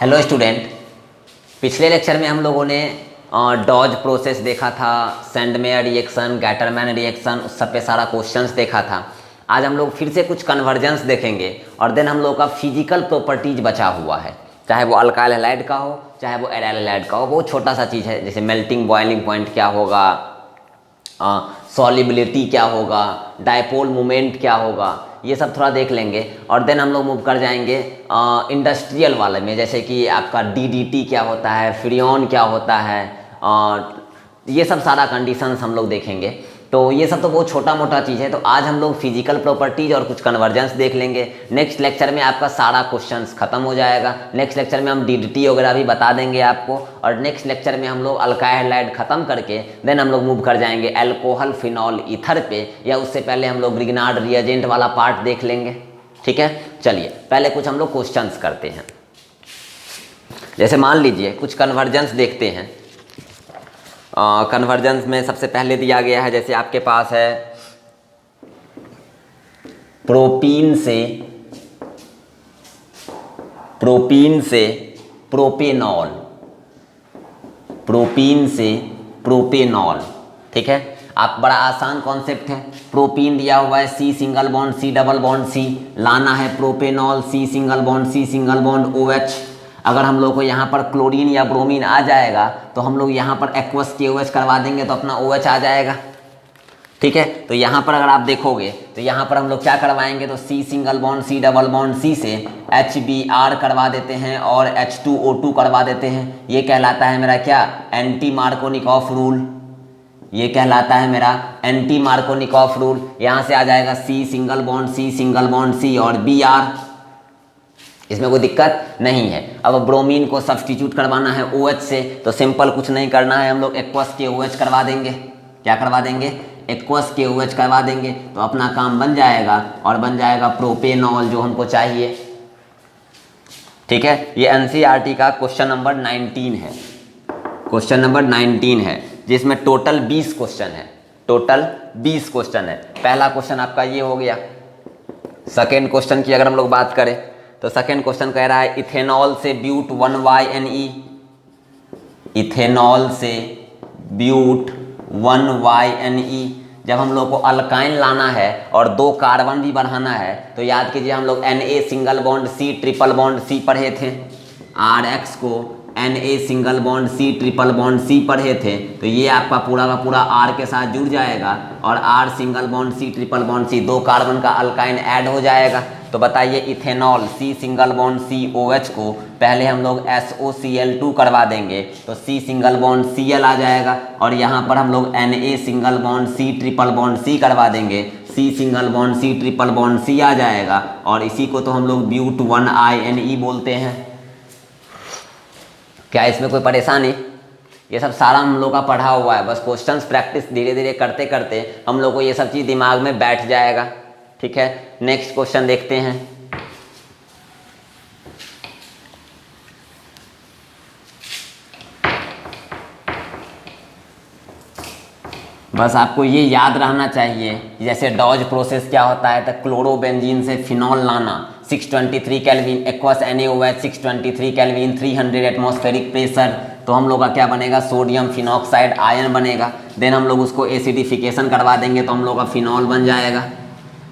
Hello student, पिछले lecture में हम लोगों ने डॉज प्रोसेस देखा था, सेंडमेयर रिएक्शन, गैटरमैन रिएक्शन, उस सब पे सारा क्वेश्चंस देखा था। आज हम लोग फिर से कुछ कन्वर्जेंस देखेंगे और देन हम लोग का फिजिकल प्रॉपर्टीज बचा हुआ है, चाहे वो अल्काइल हैलाइड का हो चाहे वो एराइल हैलाइड का हो। बहुत छोटा सा चीज़ है, जैसे मेल्टिंग बॉइलिंग पॉइंट क्या होगा, सॉल्युबिलिटी क्या होगा, डायपोल मोमेंट क्या होगा, ये सब थोड़ा देख लेंगे और देन हम लोग मूव कर जाएंगे इंडस्ट्रियल वाले में, जैसे कि आपका डीडीटी क्या होता है, फ्रियोन क्या होता है, ये सब सारा कंडीशंस हम लोग देखेंगे। तो ये सब तो बहुत छोटा मोटा चीज़ है। तो आज हम लोग फिजिकल प्रॉपर्टीज और कुछ कन्वर्जेंस देख लेंगे। नेक्स्ट लेक्चर में आपका सारा क्वेश्चंस खत्म हो जाएगा। नेक्स्ट लेक्चर में हम डीडीटी वगैरह भी बता देंगे आपको, और नेक्स्ट लेक्चर में हम लोग अल्काइल हैलाइड खत्म करके देन हम लोग मूव कर जाएंगे अल्कोहल फिनॉल ईथर पे, या उससे पहले हम लोग ग्रिग्नार्ड रिएजेंट वाला पार्ट देख लेंगे। ठीक है, चलिए पहले कुछ हम लोग क्वेश्चंस करते हैं। जैसे मान लीजिए कुछ कन्वर्जेंस देखते हैं। कन्वर्जेंस में सबसे पहले दिया गया है, जैसे आपके पास है प्रोपीन से प्रोपेनॉल, प्रोपीन से प्रोपेनॉल। ठीक है, आप बड़ा आसान कॉन्सेप्ट है। प्रोपीन दिया हुआ है, C single bond C double bond C, लाना है propanol, C single bond C single bond OH। अगर हम लोग को यहाँ पर क्लोरीन या ब्रोमीन आ जाएगा तो हम लोग यहाँ पर एक्वस KOH करवा देंगे तो अपना OH आ जाएगा। ठीक है, तो यहाँ पर अगर आप देखोगे तो यहाँ पर हम लोग क्या करवाएंगे, तो C single bond C double bond C से HBr करवा देते हैं और H2O2 करवा देते हैं। ये कहलाता है मेरा क्या, एंटी मार्कोनिकॉफ रूल। ये कहलाता है मेरा एंटी मार्कोनिकॉफ रूल। यहाँ से आ जाएगा सी सिंगल बॉन्ड सी और Br, इसमें कोई दिक्कत नहीं है। अब ब्रोमीन को सब्सटीट्यूट करवाना है OH से, तो सिंपल कुछ नहीं करना है, हम लोग एक्वस KOH करवा देंगे। क्या करवा देंगे, एक्वस KOH करवा देंगे, तो अपना काम बन जाएगा और बन जाएगा प्रोपेनॉल जो हमको चाहिए। ठीक है, ये NCERT का क्वेश्चन नंबर 19 है। क्वेश्चन नंबर 19 है जिसमें टोटल 20 क्वेश्चन है। टोटल 20 क्वेश्चन है। पहला क्वेश्चन आपका ये हो गया। सेकेंड क्वेश्चन की अगर हम लोग बात करें तो सेकेंड क्वेश्चन कह रहा है इथेनॉल से ब्यूट 1YNE, इथेनॉल से ब्यूट 1YNE। जब हम लोग को अल्काइन लाना है और 2 कार्बन भी बढ़ाना है तो याद कीजिए हम लोग Na single bond C triple bond C पढ़े थे, RX को Na single bond C triple bond C पढ़े थे। तो ये आपका पूरा का पूरा R के साथ जुड़ जाएगा और R single bond C triple bond C, 2 carbon का अल्काइन ऐड हो जाएगा। तो बताइए ethanol C single bond COH को पहले हम लोग SOCl2 करवा देंगे तो C सिंगल बॉन्ड Cl आ जाएगा, और यहाँ पर हम लोग Na single bond C triple bond C करवा देंगे, C single bond C triple bond C आ जाएगा, और इसी को तो हम लोग ब्यूट 1INE बोलते हैं। क्या इसमें कोई परेशानी? ये सब सारा हम लोग का पढ़ा हुआ है, बस क्वेश्चंस प्रैक्टिस धीरे धीरे करते करते हम लोग को ये सब चीज़ दिमाग में बैठ जाएगा। ठीक है, नेक्स्ट क्वेश्चन देखते हैं। बस आपको ये याद रहना चाहिए, जैसे डॉज प्रोसेस क्या होता है, तो क्लोरोबेंजीन से फिनॉल लाना 623 kelvin, aqueous NaOH 623 kelvin, 300 atmospheric pressure, तो हम लोग का क्या बनेगा, सोडियम फिनॉक्साइड आयन बनेगा। देन हम लोग उसको एसिडिफिकेशन करवा देंगे तो हम लोग का फिनॉल बन जाएगा।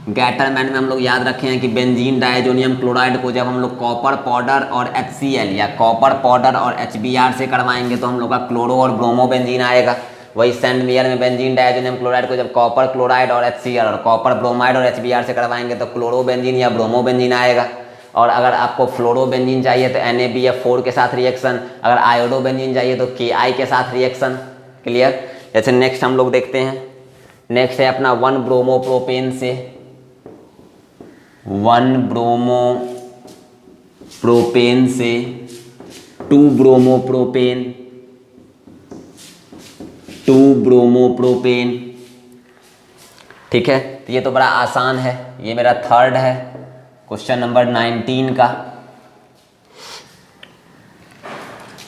गैटरमैन में हम लोग याद रखे हैं कि बेंजीन डायजोनियम क्लोराइड को जब हम लोग कॉपर पाउडर और HCl या कॉपर पाउडर और HBr से करवाएंगे तो हम लोग का क्लोरो और ब्रोमो बेंजीन आएगा। वही सेंडमेयर में बेंजीन डायजोनियम क्लोराइड को जब कॉपर क्लोराइड और HCl और कॉपर ब्रोमाइड और HBr से करवाएंगे तो क्लोरो बेंजीन या ब्रोमो बेंजीन आएगा। और अगर आपको फ्लोरो बेंजीन चाहिए तो NaBF4 के साथ रिएक्शन, अगर आयोडो बेंजीन चाहिए तो Ki के साथ रिएक्शन। क्लियर? जैसे नेक्स्ट हम लोग देखते हैं, नेक्स्ट है अपना 1 ब्रोमो प्रोपेन से 1 ब्रोमो प्रोपेन से 2 ब्रोमो प्रोपेन, 2 ब्रोमो प्रोपेन। ठीक है, तो ये तो बड़ा आसान है। ये मेरा थर्ड है क्वेश्चन नंबर 19 का।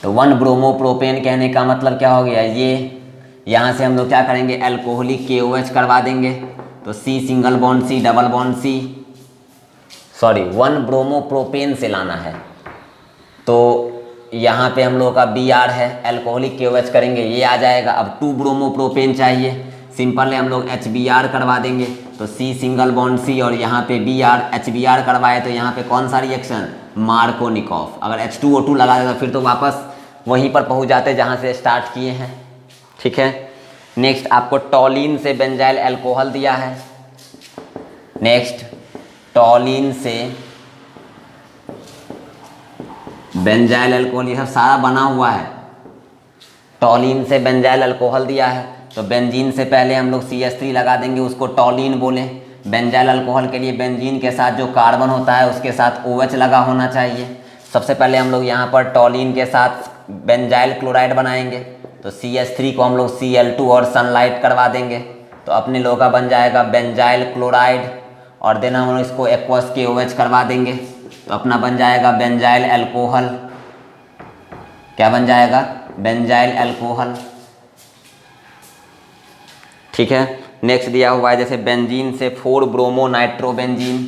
तो 1 ब्रोमो प्रोपेन कहने का मतलब क्या हो गया, ये यहाँ से हम लोग क्या करेंगे, अल्कोहलिक KOH करवा देंगे तो C single bond C double bond C, sorry 1 bromo propane से लाना है, तो यहाँ पे हम लोगों का Br है, एल्कोहलिक KOH करेंगे ये आ जाएगा। अब 2 ब्रोमोप्रोपेन चाहिए, सिंपल है हम लोग HBr करवा देंगे, तो C सिंगल बॉन्ड C और यहाँ पे Br, HBr करवाए तो यहाँ पे कौन सा रिएक्शन, मार्कोनिकॉफ। अगर H2O2 लगा देगा फिर तो वापस वहीं पर पहुँच जाते जहाँ से स्टार्ट किए हैं। ठीक है, नेक्स्ट आपको टॉलिन से बेंजाइल अल्कोहल दिया है। नेक्स्ट टॉलिन से बेंजाइल अल्कोहल, ये सब सारा बना हुआ है। टॉलिन से बेंजाइल अल्कोहल दिया है, तो बेंजीन से पहले हम लोग CH3 लगा देंगे, उसको टॉलिन बोले। बेंजाइल अल्कोहल के लिए बेंजीन के साथ जो कार्बन होता है उसके साथ OH लगा होना चाहिए। सबसे पहले हम लोग यहाँ पर टॉलिन के साथ बेंजाइल क्लोराइड बनाएंगे, तो CH3 को हम लोग Cl2 और सनलाइट करवा देंगे, तो अपने लोगों का बन जाएगा बेंजाइल क्लोराइड। और देन हम इसको एक्वस KOH करवा देंगे, तो अपना बन जाएगा बेंजाइल अल्कोहल। क्या बन जाएगा, बेंजाइल अल्कोहल। ठीक है, नेक्स्ट दिया हुआ है जैसे बेंजीन से 4 ब्रोमो नाइट्रोबेंजीन,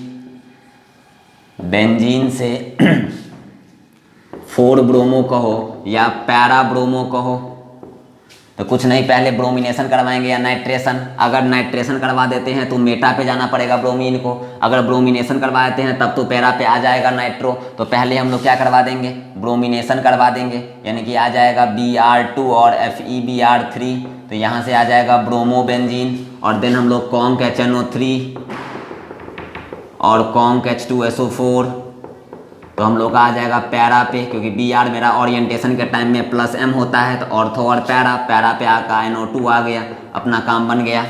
बेंजीन से 4 ब्रोमो कहो या पैरा ब्रोमो कहो, तो कुछ नहीं, पहले ब्रोमिनेशन करवाएंगे या नाइट्रेशन। अगर नाइट्रेशन करवा देते हैं तो मेटा पे जाना पड़ेगा ब्रोमीन को, अगर ब्रोमिनेशन करवा देते हैं तब तो पैरा पे आ जाएगा नाइट्रो। तो पहले हम लोग क्या करवा देंगे, ब्रोमिनेशन करवा देंगे, यानी कि आ जाएगा Br2 और FeBr3, तो यहाँ से आ जाएगा ब्रोमोबेंजीन। और देन हम लोग कॉन्क HNO3 और कॉन्क H2SO4, तो हम लोग का आ जाएगा पैरा पे, क्योंकि Br मेरा ओरिएंटेशन के टाइम में +M होता है, तो ऑर्थो और पैरा, पैरा पे आका NO2 आ गया, अपना काम बन गया।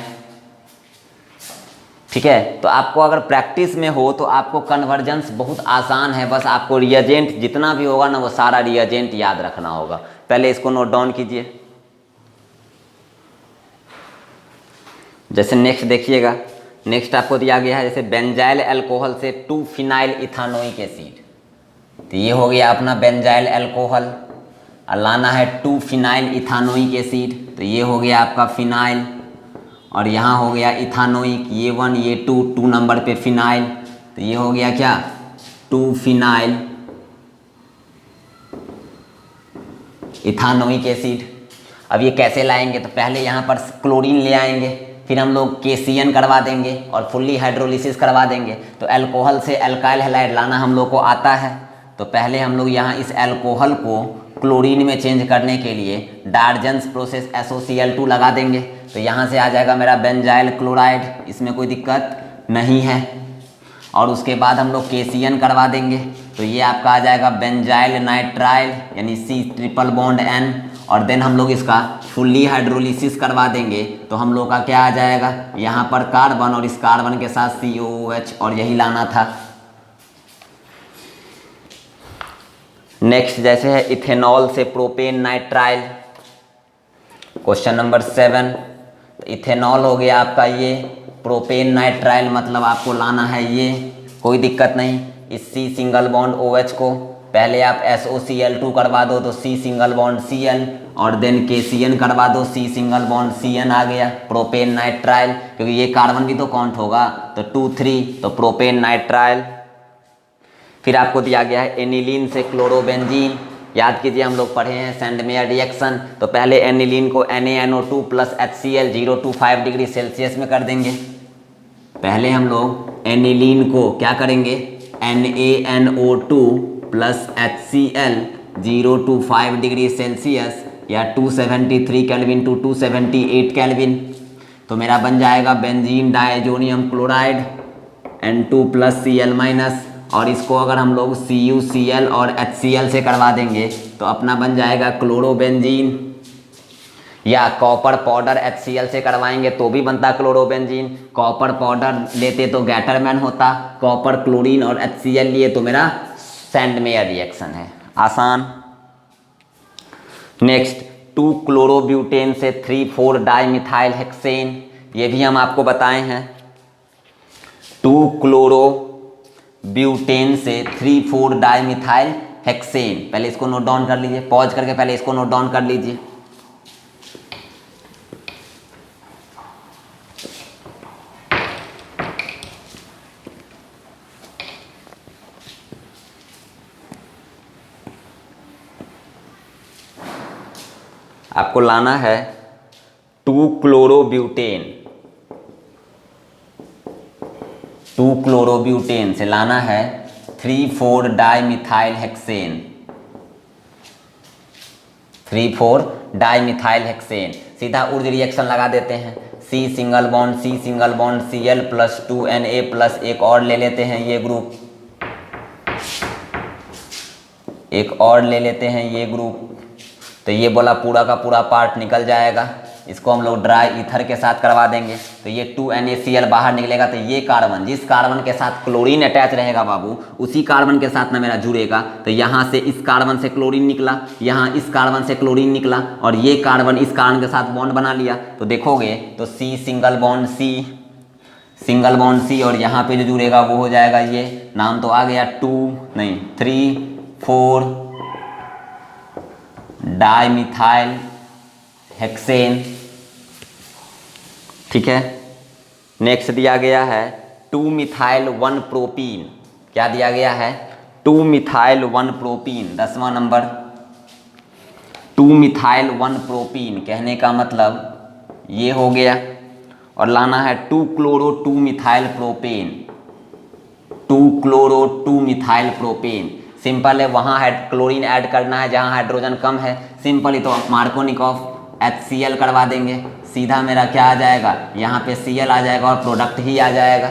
ठीक है, तो आपको अगर प्रैक्टिस में हो तो आपको कन्वर्जेंस बहुत आसान है, बस आपको रिएजेंट जितना भी होगा ना वो सारा रिएजेंट याद रखना होगा। पहले इसको नोट डाउन कीजिए। जैसे नेक्स्ट देखिएगा, नेक्स्ट आपको दिया गया है जैसे बेंजाइल अल्कोहल से 2 फिनाइल इथानोइक एसिड, तो ये हो गया अपना बेंजाइल अल्कोहल। और लाना है 2 फिनाइल इथानोइक एसिड, तो ये हो गया आपका फिनाइल, और यहाँ हो गया इथानोइक, ये 1 ये 2 नंबर पे फिनाइल, तो ये हो गया क्या, 2 फिनाइल इथानोइक एसिड। अब ये कैसे लाएंगे, तो पहले यहाँ पर क्लोरीन ले आएंगे, फिर हम लोग KCN करवा देंगे और फुल्ली हाइड्रोलिसिस करवा देंगे। तो अल्कोहल से अल्काइल हैलाइड लाना हम लोग को आता है, तो पहले हम लोग यहाँ इस अल्कोहल को क्लोरीन में चेंज करने के लिए डार्जन्स प्रोसेस SOCl2 लगा देंगे, तो यहाँ से आ जाएगा मेरा बेंजाइल क्लोराइड, इसमें कोई दिक्कत नहीं है। और उसके बाद हम लोग KCN करवा देंगे, तो ये आपका आ जाएगा बेंजाइल नाइट्राइल यानी C∧N। और देन हम लोग इसका फुल्ली हाइड्रोलिसिस करवा देंगे, तो हम लोग का क्या आ जाएगा, यहाँ पर कार्बन और इस कार्बन के साथ COOH, और यही लाना था। नेक्स्ट जैसे है इथेनॉल से प्रोपेन नाइट्राइल, क्वेश्चन नंबर 7। तो इथेनॉल हो गया आपका ये, प्रोपेन नाइट्राइल मतलब आपको लाना है ये, कोई दिक्कत नहीं। इस C∧OH को पहले आप SOCl2 करवा दो, तो C∧Cl, और देन KCN करवा दो, C∧CN आ गया प्रोपेन नाइट्राइल, क्योंकि ये कार्बन भी तो काउंट होगा, तो 2 3, तो प्रोपेन नाइट्राइल। फिर आपको दिया गया है एनिलीन से क्लोरोबेंजीन, याद कीजिए हम लोग पढ़े हैं सैंडमेयर रिएक्शन, तो पहले एनिलीन को NaNO2 + HCl 0 to 5 degree Celsius में कर देंगे। पहले हम लोग एनिलीन को क्या करेंगे, NaNO2 + HCl 0 to 5 degree Celsius या 273 केल्विन टू 278 केल्विन, तो मेरा बन जाएगा benzene diazonium chloride N2 + Cl-, और इसको अगर हम लोग CuCl और HCl से करवा देंगे तो अपना बन जाएगा क्लोरोबेंजीन, या कॉपर पाउडर HCl से करवाएंगे तो भी बनता क्लोरोबेंजीन। कॉपर पाउडर लेते तो गैटरमैन होता, कॉपर क्लोरीन और HCl लिए तो मेरा सैंडमेयर रिएक्शन है, आसान। नेक्स्ट 2 क्लोरोब्यूटेन से 3,4 डाइमिथाइल हेक्सेन, ये भी हम आपको बताए हैं। 2 क्लोरोब्यूटेन से 3,4 डाइमिथाइल हेक्सेन, पहले इसको नोट डाउन कर लीजिए, पॉज करके पहले इसको नोट डाउन कर लीजिए। आपको लाना है 2 क्लोरोब्यूटेन, 2 क्लोरोब्यूटेन से लाना है 3,4 डाइमिथाइल हेक्सेन, 3,4 डाइमिथाइल हेक्सेन। सीधा ऊर्ज रिएक्शन लगा देते हैं, C single bond C single bond Cl plus 2Na plus एक और ले लेते हैं ये ग्रुप, एक और ले लेते हैं ये ग्रुप। तो ये बोला पूरा का पूरा पार्ट निकल जाएगा, इसको हम लोग ड्राई ईथर के साथ करवा देंगे। तो ये 2NaCl बाहर निकलेगा। तो ये कार्बन, जिस कार्बन के साथ क्लोरीन अटैच रहेगा बाबू, उसी कार्बन के साथ ना मेरा जुड़ेगा। तो यहाँ से इस कार्बन से क्लोरीन निकला, यहाँ इस कार्बन से क्लोरीन निकला, और ये कार्बन इस कार्बन के साथ बॉन्ड बना लिया। तो देखोगे तो C single bond C, single bond C, और यहाँ पे जो जुड़ेगा वो हो जाएगा, ये नाम तो आ गया 3,4 डाइमिथाइल हेक्सेन। ठीक है, नेक्स्ट दिया गया है 2 मिथाइल 1 प्रोपीन। क्या दिया गया है? 2 मिथाइल 1 प्रोपीन, 10वां नंबर। 2 मिथाइल 1 प्रोपीन कहने का मतलब ये हो गया, और लाना है 2 chloro 2 methyl propane, 2 chloro 2 methyl propane. Simple है, वहाँ क्लोरीन ऐड करना है जहाँ हाइड्रोजन कम है, सिंपल ही तो मार्कोनिकॉफ HCl करवा देंगे। सीधा मेरा क्या आ जाएगा, यहाँ पे Cl आ जाएगा और प्रोडक्ट ही आ जाएगा।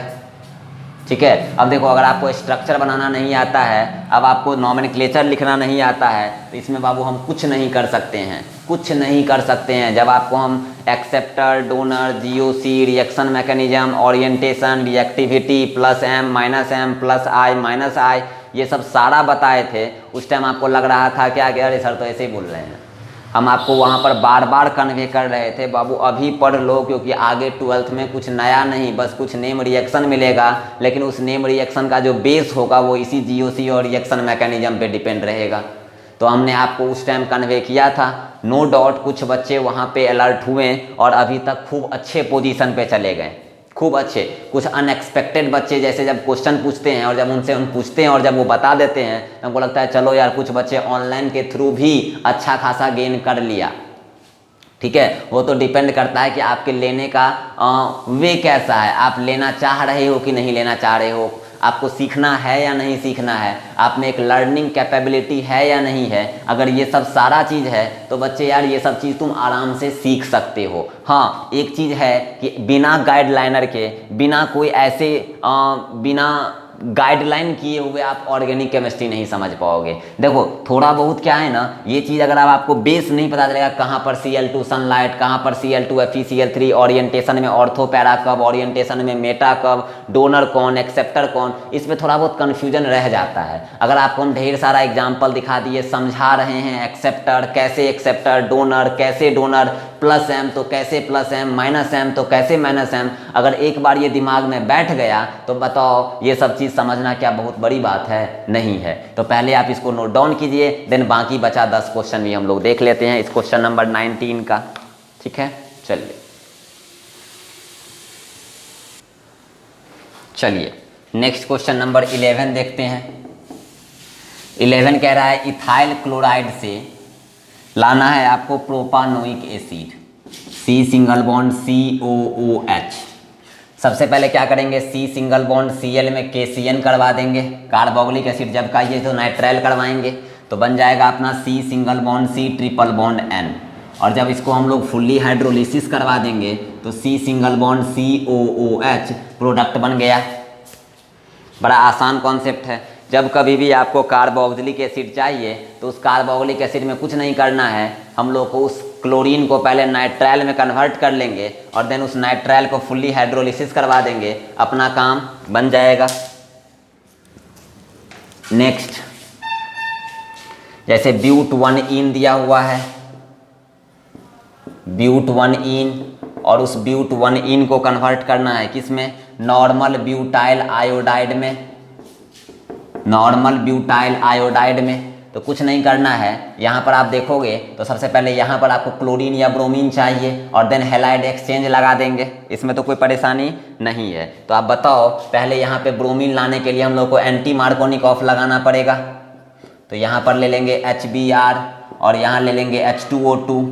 ठीक है, अब देखो, अगर आपको स्ट्रक्चर बनाना नहीं आता है, अब आपको नॉमेनक्लेचर लिखना नहीं आता है, तो इसमें बाबू हम कुछ नहीं कर सकते हैं, कुछ नहीं कर सकते हैं। जब आपको हम acceptor, donor, GOC, reaction mechanism, orientation, reactivity, +M, -M, +I, -I, ये सब सारा बताए थे, उस टाइम आपको लग रहा था क्या कि अरे सर तो ऐसे ही बोल रहे हैं। हम आपको वहाँ पर बार बार कन्वे कर रहे थे, बाबू अभी पढ़ लो, क्योंकि आगे 12th में कुछ नया नहीं, बस कुछ नेम रिएक्शन मिलेगा, लेकिन उस नेम रिएक्शन का जो बेस होगा वो इसी GOC और रिएक्शन मैकेनिज्म पे डिपेंड रहेगा। तो हमने आपको उस टाइम कन्वे किया था। नो डाउट कुछ बच्चे वहाँ पे अलर्ट हुए और अभी तक खूब अच्छे पोजीशन पे चले गए, खूब अच्छे। कुछ अनएक्सपेक्टेड बच्चे जैसे जब क्वेश्चन पूछते हैं और जब उनसे हम पूछते हैं और जब वो बता देते हैं, तो हमको लगता है चलो यार कुछ बच्चे ऑनलाइन के थ्रू भी अच्छा खासा गेन कर लिया। ठीक है, वो तो डिपेंड करता है कि आपके लेने का वे कैसा है, आप लेना चाह रहे हो कि नहीं लेना चाह रहे हो, आपको सीखना है या नहीं सीखना है, आप में एक लर्निंग कैपेबिलिटी है या नहीं है। अगर ये सब सारा चीज़ है तो बच्चे यार ये सब चीज़ तुम आराम से सीख सकते हो। हाँ, एक चीज़ है कि बिना गाइडलाइनर के, बिना कोई ऐसे बिना गाइडलाइन किए हुए आप ऑर्गेनिक केमिस्ट्री नहीं समझ पाओगे। देखो थोड़ा बहुत क्या है ना, ये चीज़ अगर आपको बेस नहीं पता चलेगा, कहाँ पर Cl2 सनलाइट, कहाँ पर Cl2 FeCl3, ओरिएंटेशन में ऑर्थो पैरा कब, ओरिएंटेशन में मेटा कब, डोनर कौन, एक्सेप्टर कौन, इसमें थोड़ा बहुत कन्फ्यूजन रह जाता है। अगर आपको हम ढेर सारा एग्जाम्पल दिखा दिए, समझा रहे हैं एक्सेप्टर कैसे एक्सेप्टर, डोनर कैसे डोनर, +M तो कैसे +M, -M तो कैसे -M, अगर एक बार ये दिमाग में बैठ गया तो बताओ ये सब चीज़ समझना क्या बहुत बड़ी बात है? नहीं है। तो पहले आप इसको नोट डाउन कीजिए, देन बाकी बचा 10 क्वेश्चन भी हम लोग देख लेते हैं इस क्वेश्चन नंबर 19 का। ठीक है, चलिए नेक्स्ट क्वेश्चन नंबर 11 देखते हैं। 11 कह रहा है इथाइल क्लोराइड से लाना है आपको propanoic acid, C single bond COOH। सबसे पहले क्या करेंगे, C सिंगल बॉन्ड Cl में KCN करवा देंगे, कार्बोक्सिलिक एसिड जब का ये तो नाइट्राइल करवाएंगे, तो बन जाएगा अपना C single bond C triple bond N। और जब इसको हम लोग फुल्ली हाइड्रोलिसिस करवा देंगे तो C single bond COOH product बन गया। बड़ा आसान कॉन्सेप्ट है। जब कभी भी आपको कार्बोक्सिलिक एसिड चाहिए तो उस कार्बोक्सिलिक एसिड में कुछ नहीं करना है, हम लोग को उस क्लोरीन को पहले नाइट्राइल में कन्वर्ट कर लेंगे और देन उस नाइट्राइल को फुल्ली हाइड्रोलिसिस करवा देंगे, अपना काम बन जाएगा। नेक्स्ट, जैसे ब्यूट1इन दिया हुआ है, ब्यूट1इन, और उस ब्यूट1इन को कन्वर्ट करना है किसमें, नॉर्मल ब्यूटाइल आयोडाइड में, नॉर्मल ब्यूटाइल आयोडाइड में। तो कुछ नहीं करना है, यहाँ पर आप देखोगे तो सबसे पहले यहाँ पर आपको क्लोरीन या ब्रोमीन चाहिए और देन हैलाइड एक्सचेंज लगा देंगे, इसमें तो कोई परेशानी नहीं है। तो आप बताओ, पहले यहाँ पे ब्रोमीन लाने के लिए हम लोग को एंटी मार्कोनिकॉफ लगाना पड़ेगा। तो यहाँ पर ले लेंगे HBr और यहाँ ले लेंगे H2O2,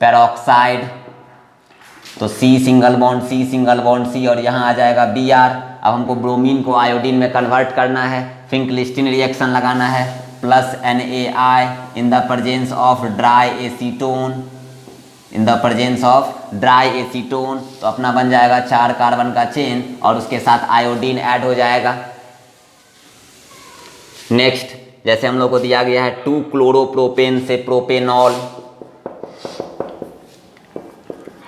पेरोक्साइड, तो C सिंगल बॉन्ड C और यहाँ आ जाएगा Br। अब हमको ब्रोमीन को आयोडीन में कन्वर्ट करना है, फिंकलिस्टीन रिएक्शन लगाना है, plus NaI in the presence of dry acetone, तो अपना बन जाएगा 4 कार्बन का चेन और उसके साथ आयोडीन ऐड हो जाएगा। नेक्स्ट, जैसे हम लोग को दिया गया है 2 क्लोरोप्रोपेन से प्रोपेनॉल,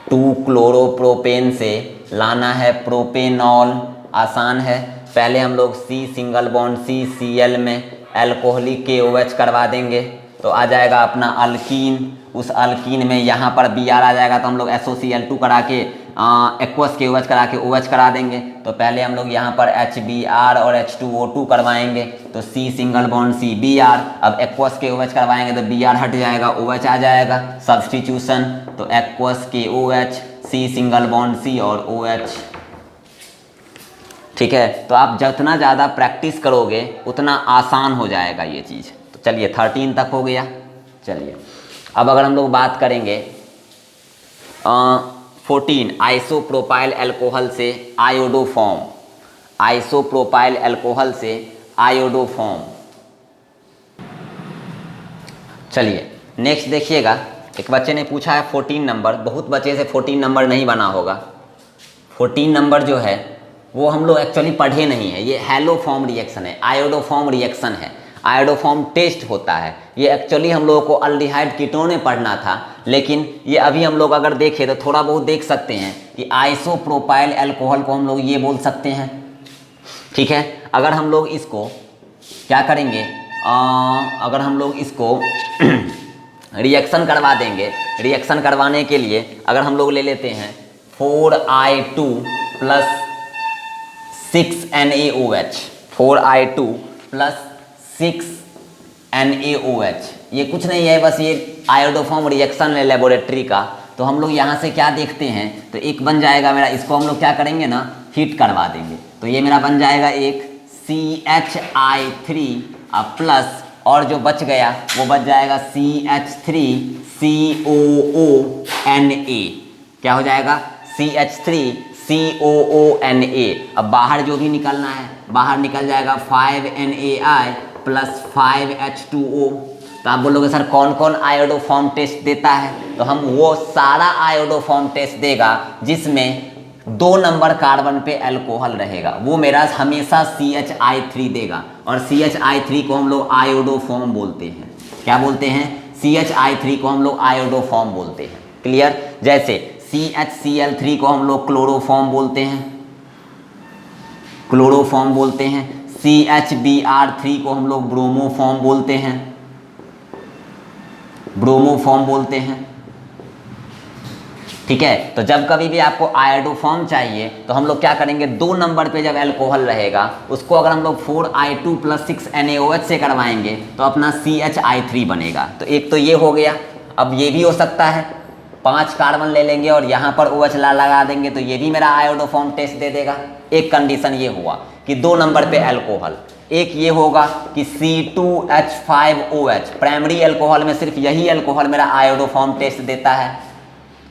2 क्लोरोप्रोपेन से लाना है प्रोपेनॉल। आसान है, पहले हम लोग C सिंगल बॉन्ड Cl में एल्कोहलिक KOH करवा देंगे, तो आ जाएगा अपना अल्कीन। उस अल्कीन में यहाँ पर Br आ जाएगा, तो हम लोग SOCl2 करा के एक्वस KOH करा के OH करा देंगे। तो पहले हम लोग यहाँ पर HBr और H2O2 करवाएंगे, तो C single bond C Br। अब एक्वस KOH करवाएंगे तो Br हट जाएगा, OH आ जाएगा, सब्सटीट्यूशन, तो aqueous KOH C single bond C और OH। ठीक है, तो आप जितना ज़्यादा प्रैक्टिस करोगे उतना आसान हो जाएगा ये चीज़। तो चलिए 13 तक हो गया। चलिए अब अगर हम लोग बात करेंगे 14 आइसोप्रोपाइल अल्कोहल से आयोडोफॉर्म, आइसोप्रोपाइल अल्कोहल से आयोडोफॉर्म। चलिए नेक्स्ट देखिएगा, एक बच्चे ने पूछा है 14 नंबर, बहुत बच्चे से 14 नंबर नहीं बना होगा। 14 नंबर जो है वो हम लोग एक्चुअली पढ़े नहीं है, ये हैलोफॉर्म रिएक्शन है, आयोडोफॉर्म रिएक्शन है, आयोडोफॉर्म टेस्ट होता है। ये एक्चुअली हम लोगों को अल्डिहाइड कीटोन में पढ़ना था, लेकिन ये अभी हम लोग अगर देखें तो थोड़ा बहुत देख सकते हैं कि आइसोप्रोपाइल अल्कोहल को हम लोग ये बोल सकते हैं। ठीक है, अगर हम लोग इसको क्या करेंगे, अगर हम लोग इसको रिएक्शन करवा देंगे, रिएक्शन करवाने के लिए अगर हम लोग ले लेते हैं 4I2 plus 6NaOH, 4I2 plus 6NaOH, ये कुछ नहीं है, बस ये आयोडोफॉर्म रिएक्शन है लेबोरेटरी का। तो हम लोग यहाँ से क्या देखते हैं, तो एक बन जाएगा मेरा, इसको हम लोग क्या करेंगे ना, हीट करवा देंगे, तो ये मेरा बन जाएगा एक CHI3 प्लस, और जो बच गया वो बच जाएगा CH3COONA। क्या हो जाएगा, CH3COONA। अब बाहर जो भी निकलना है, बाहर निकल जाएगा 5NaI प्लस 5H2O। तो आप बोलोगे सर कौन कौन आयोडोफॉर्म टेस्ट देता है, तो हम वो सारा आयोडोफॉर्म टेस्ट देगा जिसमें 2 नंबर कार्बन पे अल्कोहल रहेगा, वो मेरा हमेशा CHI3 देगा। और CHI3 को हम लोग आयोडोफॉर्म बोलते हैं। क्या बोलते हैं, CHI3 को हम लोग आयोडोफॉर्म बोलते हैं। क्लियर, जैसे CHCl3 को हम लोग क्लोरोफॉर्म बोलते हैं, क्लोरोफॉर्म बोलते हैं। CHBr3 को हम लोग ब्रोमोफॉर्म बोलते हैं, ब्रोमोफॉर्म बोलते हैं। ठीक है, तो जब कभी भी आपको आयोडोफॉर्म चाहिए तो हम लोग क्या करेंगे, 2 नंबर पे जब अल्कोहल रहेगा उसको अगर हम लोग 4I2 प्लस 6NaOH से करवाएंगे तो अपना CHI3 बनेगा। तो एक तो ये हो गया। अब ये भी हो सकता है 5 कार्बन ले लेंगे और यहाँ पर OH लगा देंगे, तो ये भी मेरा आयोडोफॉर्म टेस्ट दे देगा। एक कंडीशन ये हुआ कि 2 नंबर पे अल्कोहल। एक ये होगा कि C2H5OH, प्राइमरी अल्कोहल में सिर्फ यही अल्कोहल मेरा आयोडोफॉर्म टेस्ट देता है।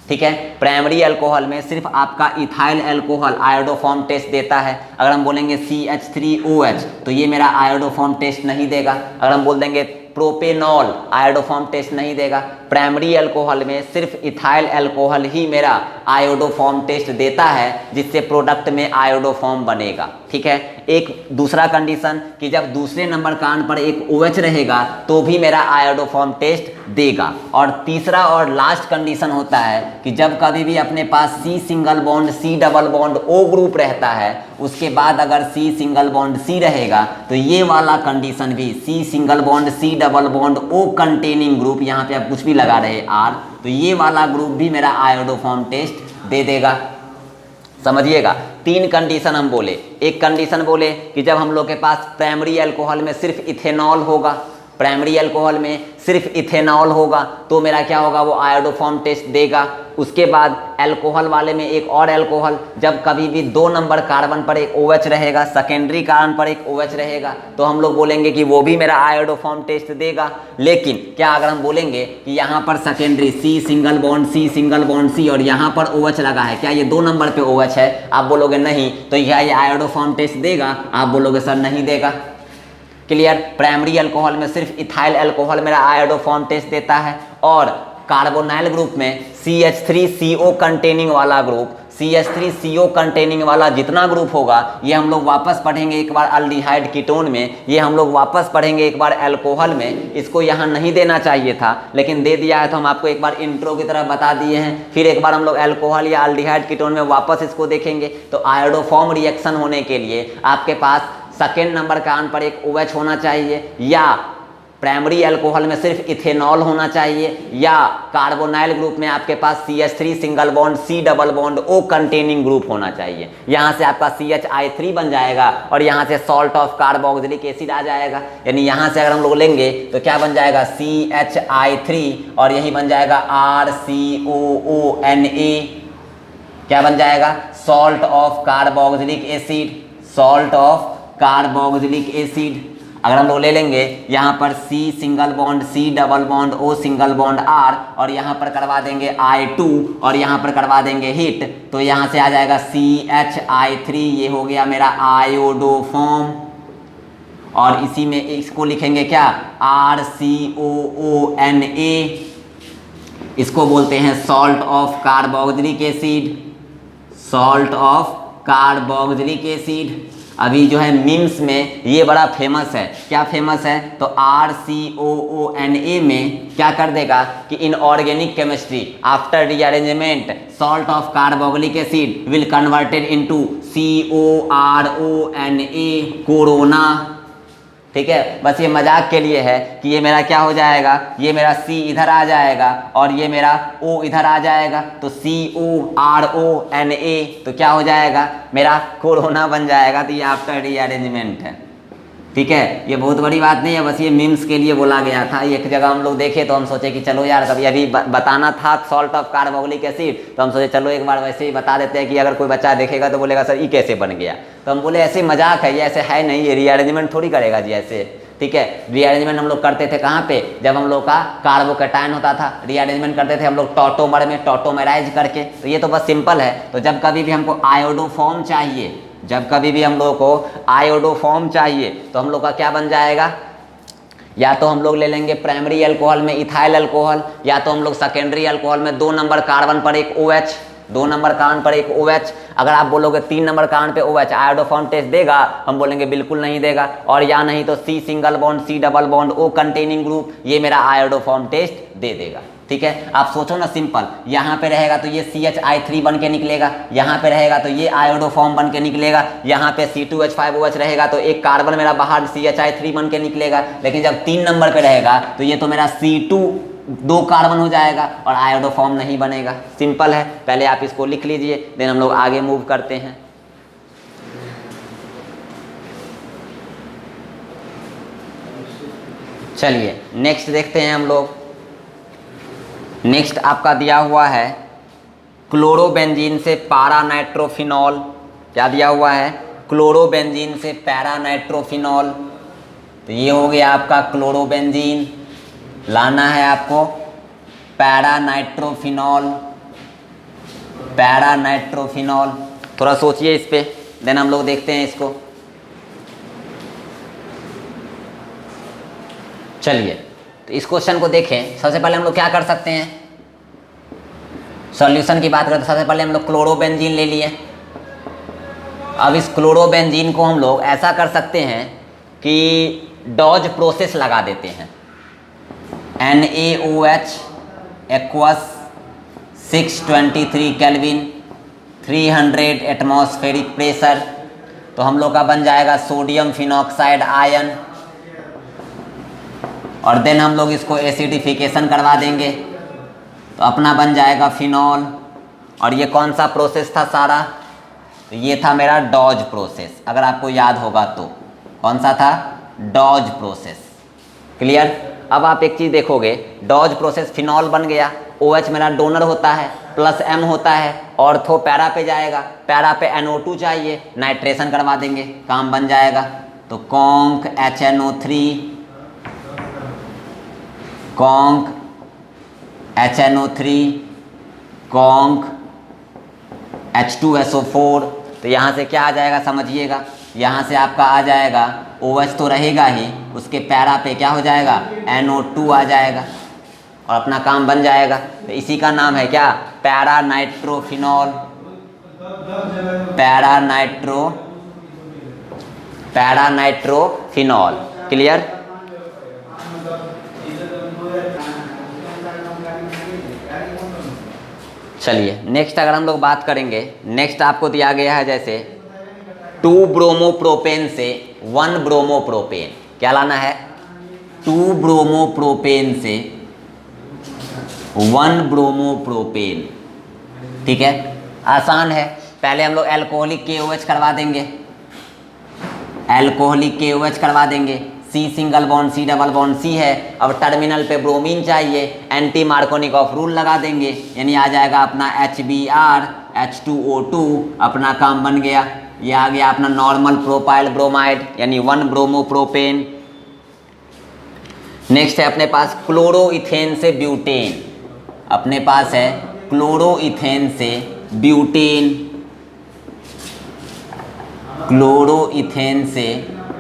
ठीक है, प्राइमरी अल्कोहल में सिर्फ आपका इथाइल अल्कोहल आयोडोफॉर्म टेस्ट देता है। अगर हम बोलेंगे CH3OH तो ये मेरा आयोडोफॉर्म टेस्ट नहीं देगा। अगर हम बोल देंगे प्रोपेनॉल, आयोडोफॉर्म टेस्ट नहीं देगा। प्राइमरी अल्कोहल में सिर्फ इथाइल अल्कोहल ही मेरा आयोडोफॉर्म टेस्ट देता है, जिससे प्रोडक्ट में आयोडोफॉर्म बनेगा। ठीक है, एक दूसरा कंडीशन कि जब दूसरे नंबर कान पर एक OH रहेगा तो भी मेरा आयोडोफॉर्म टेस्ट देगा। और तीसरा और लास्ट कंडीशन होता है कि जब कभी भी अपने पास C single bond C double bond O group रहता है, उसके बाद अगर C सिंगल बॉन्ड C रहेगा तो ये वाला कंडीशन भी C single bond C double bond O containing group, यहाँ पे आप कुछ भी लगा रहे R, तो ये वाला ग्रुप भी मेरा आयोडोफॉर्म टेस्ट दे देगा। समझिएगा, 3 कंडीशन हम बोले। एक कंडीशन बोले कि जब हम लोग के पास प्राइमरी अल्कोहल में सिर्फ इथेनॉल होगा, प्राइमरी अल्कोहल में सिर्फ इथेनॉल होगा तो मेरा क्या होगा, वो आयोडोफॉर्म टेस्ट देगा। उसके बाद अल्कोहल वाले में एक और अल्कोहल, जब कभी भी 2 नंबर कार्बन पर एक OH रहेगा, सेकेंडरी कार्बन पर एक OH रहेगा, तो हम लोग बोलेंगे कि वो भी मेरा आयोडोफॉर्म टेस्ट देगा। लेकिन क्या अगर हम बोलेंगे कि यहाँ पर secondary C single bond C और यहाँ पर OH लगा है, क्या ये 2 नंबर पे OH है? आप बोलोगे नहीं, तो क्या ये आयोडोफॉर्म टेस्ट देगा? आप बोलोगे सर नहीं देगा। क्लियर? प्राइमरी अल्कोहल में सिर्फ इथाइल अल्कोहल मेरा आयोडोफॉर्म टेस्ट देता है, और कार्बोनाइल ग्रुप में CH3CO कंटेनिंग वाला ग्रुप, CH3CO कंटेनिंग वाला जितना ग्रुप होगा, ये हम लोग वापस पढ़ेंगे एक बार अल्डिहाइड कीटोन में, ये हम लोग वापस पढ़ेंगे एक बार अल्कोहल में। इसको यहाँ नहीं देना चाहिए था, लेकिन दे दिया है, तो हम आपको एक बार इंट्रो की तरह बता दिए हैं। फिर एक बार हम लोग अल्कोहल या अल्डिहाइड कीटोन में वापस इसको देखेंगे। तो आयोडोफॉर्म रिएक्शन होने के लिए आपके पास सेकेंड नंबर कार्बन पर एक OH होना चाहिए, या प्राइमरी अल्कोहल में सिर्फ इथेनॉल होना चाहिए, या कार्बोनाइल ग्रुप में आपके पास CH3 single bond C double bond O containing group होना चाहिए। यहाँ से आपका CHI3 बन जाएगा और यहाँ से सॉल्ट ऑफ कार्बोक्सिलिक एसिड आ जाएगा। यानी यहाँ से अगर हम लोग लेंगे तो क्या बन जाएगा, CHI3 और यही बन जाएगा RCOONA, क्या बन जाएगा, salt of carboxylic acid, salt of carboxylic acid. अगर हम लोग ले लेंगे यहाँ पर C single bond C double bond O single bond R और यहाँ पर करवा देंगे I2 और यहाँ पर करवा देंगे हिट, तो यहाँ से आ जाएगा CHI3, ये हो गया मेरा आयोडोफॉर्म। और इसी में इसको लिखेंगे क्या, RCOONA, इसको बोलते हैं salt of carboxylic acid, salt of carboxylic acid. अभी जो है मिम्स में ये बड़ा फेमस है, क्या फेमस है, तो RCOONA में क्या कर देगा कि in organic chemistry after rearrangement salt of carboxylic acid will converted into CORONA, corona. ठीक है, बस ये मजाक के लिए है कि ये मेरा क्या हो जाएगा, ये मेरा C इधर आ जाएगा और ये मेरा O इधर आ जाएगा, तो CORONA, तो क्या हो जाएगा, मेरा कोरोना बन जाएगा। तो ये आफ्टर रीअरेंजमेंट है। ठीक है, ये बहुत बड़ी बात नहीं है, बस ये मीम्स के लिए बोला गया था। एक जगह हम लोग देखे तो हम सोचे कि चलो यार कभी अभी बताना था सॉल्ट ऑफ कार्बोक्सिलिक एसिड, तो हम सोचे चलो एक बार वैसे ही बता देते हैं कि अगर कोई बच्चा देखेगा तो बोलेगा सर ये कैसे बन गया। तो हम बोले ऐसे मजाक है, ये ऐसे है नहीं, ये रीअरेंजमेंट थोड़ी करेगा जी ऐसे। ठीक है, रीअरेंजमेंट हम लोग करते थे कहाँ पे, जब हम लोग का कार्बोकैटायन होता था, रीअरेंजमेंट करते थे हम लोग टॉटोमर में टॉटोमेराइज करके। तो ये तो बस सिंपल है। तो जब कभी भी हमको आयोडोफॉर्म चाहिए, जब कभी भी हम लोग को आयोडोफॉर्म चाहिए, तो हम लोग का क्या बन जाएगा, या तो हम लोग ले लेंगे प्राइमरी अल्कोहल में इथाइल अल्कोहल, या तो हम लोग सेकेंडरी अल्कोहल में 2 नंबर कार्बन पर एक OH, 2 नंबर कार्बन पर एक OH। अगर आप बोलोगे 3 नंबर कार्बन पे OH आयोडोफॉर्म टेस्ट देगा, हम बोलेंगे बिल्कुल नहीं देगा। और या नहीं तो C single bond C double bond O containing group, ये मेरा आयोडोफॉर्म टेस्ट दे देगा। ठीक है, आप सोचो ना सिंपल, यहाँ पे रहेगा तो ये CHI3 बन के निकलेगा, यहाँ पे रहेगा तो ये आयोडोफॉर्म बन के निकलेगा, यहाँ पे C2H5OH रहेगा तो एक कार्बन मेरा बाहर CHI3 बन के निकलेगा। लेकिन जब 3 नंबर पे रहेगा तो ये तो मेरा C2 2 कार्बन हो जाएगा और आयोडोफॉर्म नहीं बनेगा। सिंपल है, पहले आप इसको लिख लीजिए, देन हम लोग आगे मूव करते हैं। चलिए नेक्स्ट देखते हैं हम लोग। नेक्स्ट आपका दिया हुआ है क्लोरोबेंजीन से पैरानाइट्रोफिनॉल। क्या दिया हुआ है, क्लोरोबेंजीन से पैरानाइट्रोफिनॉल। तो ये हो गया आपका क्लोरोबेंजीन, लाना है आपको पैरानाइट्रोफिनॉल, पैरानाइट्रोफिनॉल। थोड़ा सोचिए इस पे, देन हम लोग देखते हैं इसको। चलिए तो इस क्वेश्चन को देखें। सबसे पहले हम लोग क्या कर सकते हैं, सॉल्यूशन की बात करें तो सबसे पहले हम लोग क्लोरोबेंजीन ले लिए। अब इस क्लोरोबेंजीन को हम लोग ऐसा कर सकते हैं कि डॉज प्रोसेस लगा देते हैं। NaOH aqueous 623 kelvin 300 atmospheric pressure, तो हम लोग का बन जाएगा सोडियम फिनॉक्साइड आयन। और देन हम लोग इसको एसिडिफिकेशन करवा देंगे तो अपना बन जाएगा फिनॉल। और ये कौन सा प्रोसेस था सारा, तो ये था मेरा डॉज प्रोसेस। अगर आपको याद होगा तो कौन सा था, डॉज प्रोसेस। क्लियर। अब आप एक चीज़ देखोगे, डॉज प्रोसेस फिनॉल बन गया, OH मेरा डोनर होता है, प्लस M होता है, ऑर्थो पैरा पे जाएगा, पैरा पे NO2 चाहिए, नाइट्रेशन करवा देंगे, काम बन जाएगा। तो conc HNO3, conc HNO3, conc H2SO4। तो यहाँ से क्या आ जाएगा समझिएगा, यहाँ से आपका आ जाएगा OH तो रहेगा ही, उसके पैरा पे क्या हो जाएगा, NO2 आ जाएगा और अपना काम बन जाएगा। तो इसी का नाम है क्या, para nitrophenol, para nitrophenol. Clear. चलिए नेक्स्ट अगर हम लोग बात करेंगे, नेक्स्ट आपको दिया गया है जैसे 2 ब्रोमोप्रोपेन से 1 ब्रोमोप्रोपेन, क्या लाना है, 2 ब्रोमोप्रोपेन से 1 ब्रोमोप्रोपेन। ठीक है, आसान है। पहले हम लोग एल्कोहलिक KOH करवा देंगे, एल्कोहलिक KOH करवा देंगे, C single bond C double bond C है। अब टर्मिनल पे ब्रोमीन चाहिए, एंटी मार्कोनिक ऑफ रूल लगा देंगे, यानी आ जाएगा अपना HBr H2O2, अपना काम बन गया। ये आ गया अपना नॉर्मल प्रोपाइल ब्रोमाइड, यानी 1 ब्रोमोप्रोपेन। नेक्स्ट है अपने पास क्लोरोइथेन से ब्यूटेन, अपने पास है क्लोरोइथेन से ब्यूटेन, क्लोरोइथेन से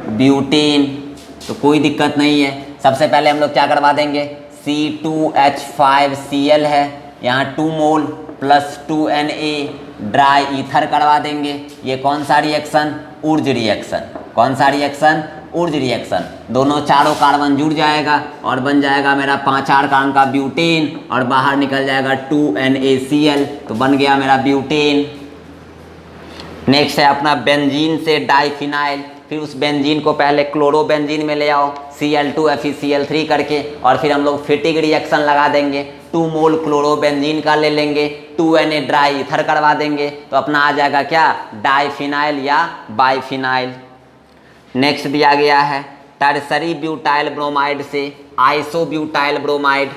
ब्यूटेन। तो कोई दिक्कत नहीं है। सबसे पहले हम लोग क्या करवा देंगे, C2H5Cl है, यहाँ 2 मोल प्लस 2Na ड्राई ईथर करवा देंगे। ये कौन सा रिएक्शन, ऊर्ज रिएक्शन, कौन सा रिएक्शन, ऊर्ज रिएक्शन। दोनों चारों कार्बन जुड़ जाएगा और बन जाएगा मेरा 5 कार्बन का ब्यूटेन और बाहर निकल जाएगा 2NaCl, तो बन गया मेरा ब्यूटेन। नेक्स्ट है अपना बेंजीन से डाइफिनाइल, फिर उस बेंजीन को पहले क्लोरोबेंजीन में ले आओ Cl2FeCl3 करके, और फिर हम लोग फिटिक रिएक्शन लगा देंगे, 2 मोल क्लोरोबेंजीन का ले लेंगे, 2Na ड्राई ईथर करवा देंगे, तो अपना आ जाएगा क्या, डाइफिनाइल या बाइफिनाइल। नेक्स्ट दिया गया है टर्सरी ब्यूटाइल ब्रोमाइड से आइसोब्यूटाइल ब्रोमाइड,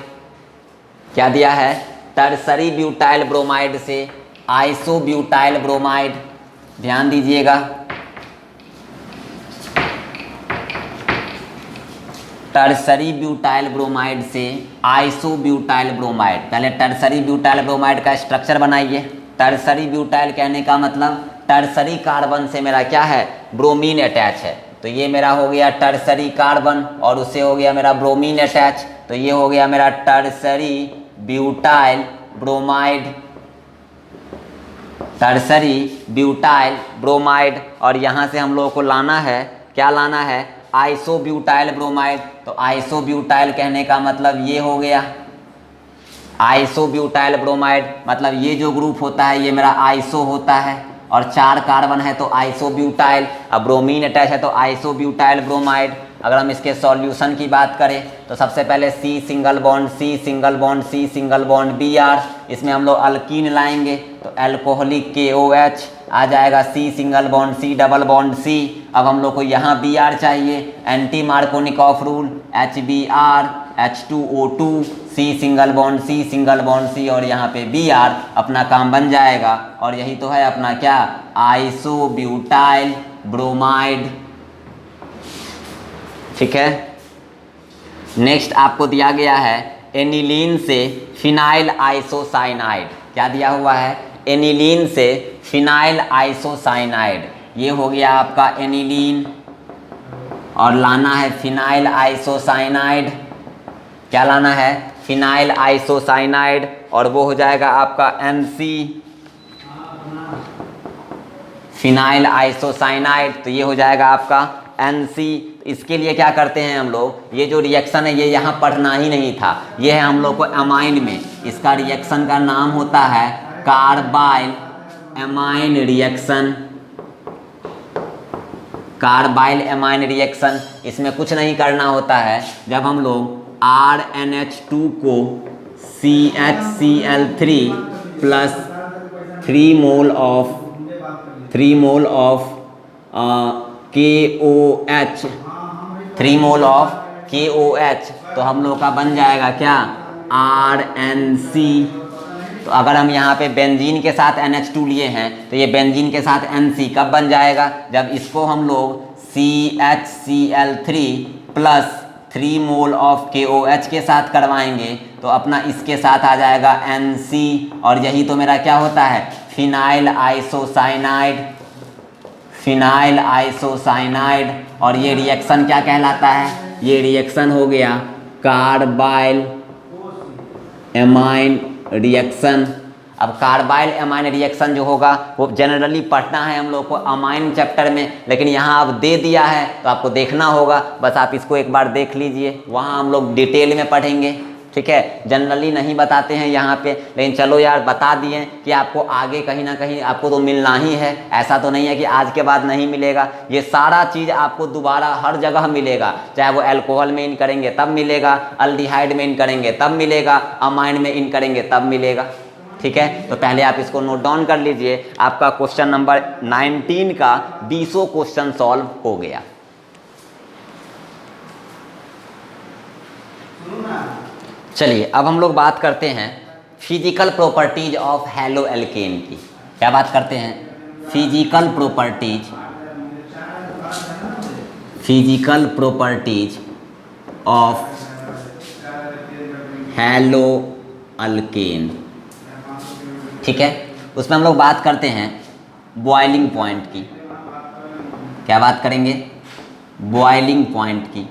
क्या दिया है, टर्सरी ब्यूटाइल ब्रोमाइड से आइसोब्यूटाइल ब्रोमाइड। ध्यान दीजिएगा, टर्सरी ब्यूटाइल ब्रोमाइड से आइसोब्यूटाइल ब्रोमाइड। पहले टर्सरी ब्यूटाइल ब्रोमाइड का स्ट्रक्चर बनाइए। टर्सरी ब्यूटाइल कहने का मतलब टर्सरी कार्बन से मेरा क्या है, ब्रोमीन अटैच है, तो ये मेरा हो गया टर्सरी कार्बन और उससे हो गया मेरा ब्रोमीन अटैच, तो ये हो गया मेरा tertiary butyl bromide, tertiary butyl bromide. और यहाँ से हम लोगों को लाना है, क्या लाना है, आइसोब्यूटाइल ब्रोमाइड। तो आइसोब्यूटाइल कहने का मतलब ये हो गया, आइसोब्यूटाइल ब्रोमाइड मतलब ये जो ग्रुप होता है ये मेरा आइसो होता है और 4 कार्बन है तो आइसोब्यूटाइल, अब ब्रोमीन अटैच है तो आइसोब्यूटाइल ब्रोमाइड। अगर हम इसके सॉल्यूशन की बात करें तो सबसे पहले C single bond C single bond C single bond Br, इसमें हम लोग अल्कीन लाएंगे तो एल्कोहलिक KOH आ जाएगा, C single bond C double bond C। अब हम लोग को यहाँ Br चाहिए, anti Markovnikov of rule HBr H2O2 C single bond C single bond C और यहाँ पे Br, अपना काम बन जाएगा। और यही तो है अपना क्या, आइसोब्यूटाइल ब्रोमाइड। ठीक है, नेक्स्ट आपको दिया गया है एनिलीन से फिनाइल आइसोसाइनाइड। क्या दिया हुआ है, एनिलीन से फिनाइल आइसोसाइनाइड। ये हो गया आपका एनिलीन और लाना है फिनाइल आइसोसाइनाइड। क्या लाना है, फिनाइल आइसोसाइनाइड और वो हो जाएगा आपका NC, फिनाइल आइसोसाइनाइड। तो ये हो जाएगा आपका NC। इसके लिए क्या करते हैं हम लोग, ये जो रिएक्शन है ये यहाँ पढ़ना ही नहीं था, ये है हम लोग को अमाइन में, इसका रिएक्शन का नाम होता है carbyl amine reaction, carbyl amine reaction. इसमें कुछ नहीं करना होता है, जब हम लोग RNH2 को CHCl3 plus 3 mole of KOH, 3 mole of KOH, तो हम लोग का बन जाएगा क्या, RNC। तो अगर हम यहाँ पे बेंजीन के साथ NH2 लिए हैं तो ये बेंजीन के साथ NC कब बन जाएगा, जब इसको हम लोग CHCl3 plus 3 mole of KOH के साथ करवाएंगे तो अपना इसके साथ आ जाएगा NC, और यही तो मेरा क्या होता है, फिनाइल आइसोसाइनाइड, फिनाइल आइसोसाइनाइड। और ये रिएक्शन क्या कहलाता है, ये रिएक्शन हो गया कार्बाइल एमाइन रिएक्शन। अब कार्बाइल एमाइन रिएक्शन जो होगा वो जनरली पढ़ना है हम लोग को अमाइन चैप्टर में, लेकिन यहाँ अब दे दिया है तो आपको देखना होगा, बस आप इसको एक बार देख लीजिए, वहाँ हम लोग डिटेल में पढ़ेंगे, ठीक है। जनरली नहीं बताते हैं यहाँ पे, लेकिन चलो यार बता दिए कि आपको आगे कहीं ना कहीं आपको तो मिलना ही है, ऐसा तो नहीं है कि आज के बाद नहीं मिलेगा। ये सारा चीज़ आपको दोबारा हर जगह मिलेगा, चाहे वो अल्कोहल में इन करेंगे तब मिलेगा, अल्डिहाइड में इन करेंगे तब मिलेगा, अमाइन में इन करेंगे तब मिलेगा, ठीक है। तो पहले आप इसको नोट डाउन कर लीजिए, आपका क्वेश्चन नंबर 19 का 20 क्वेश्चन सॉल्व हो गया। चलिए अब हम लोग बात करते हैं physical properties of haloalkane की। क्या बात करते हैं, physical properties of haloalkane, ठीक है। उसमें हम लोग बात करते हैं बॉइलिंग पॉइंट की। क्या बात करेंगे, बॉइलिंग पॉइंट की।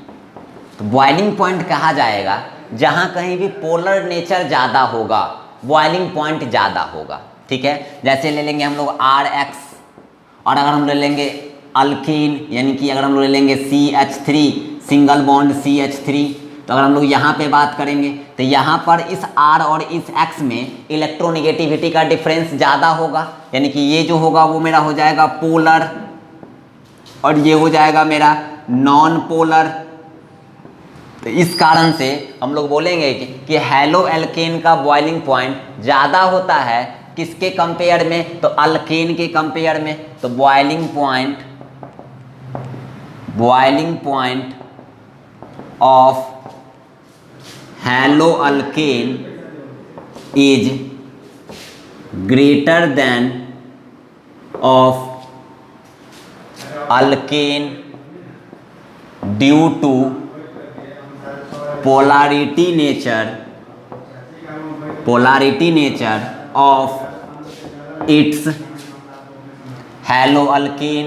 तो बॉइलिंग पॉइंट कहा जाएगा जहाँ कहीं भी पोलर नेचर ज़्यादा होगा, बॉइलिंग पॉइंट ज़्यादा होगा, ठीक है। जैसे ले लेंगे हम लोग RH, और अगर हम ले लेंगे अल्कीन, यानी कि अगर हम लोग ले लेंगे CH3 सिंगल बॉन्ड CH3, तो अगर हम लोग यहाँ पे बात करेंगे तो यहाँ पर इस R और इस X में इलेक्ट्रोनिगेटिविटी का डिफरेंस ज़्यादा होगा, यानी कि ये जो होगा वो मेरा हो जाएगा पोलर और ये हो जाएगा मेरा नॉन पोलर। तो इस कारण से हम लोग बोलेंगे कि हैलो एल्केन का बॉइलिंग पॉइंट ज़्यादा होता है किसके कंपेयर में, तो अल्केन के कंपेयर में। तो boiling point of haloalkane is greater than of alkane due to polarity nature of its haloalkane.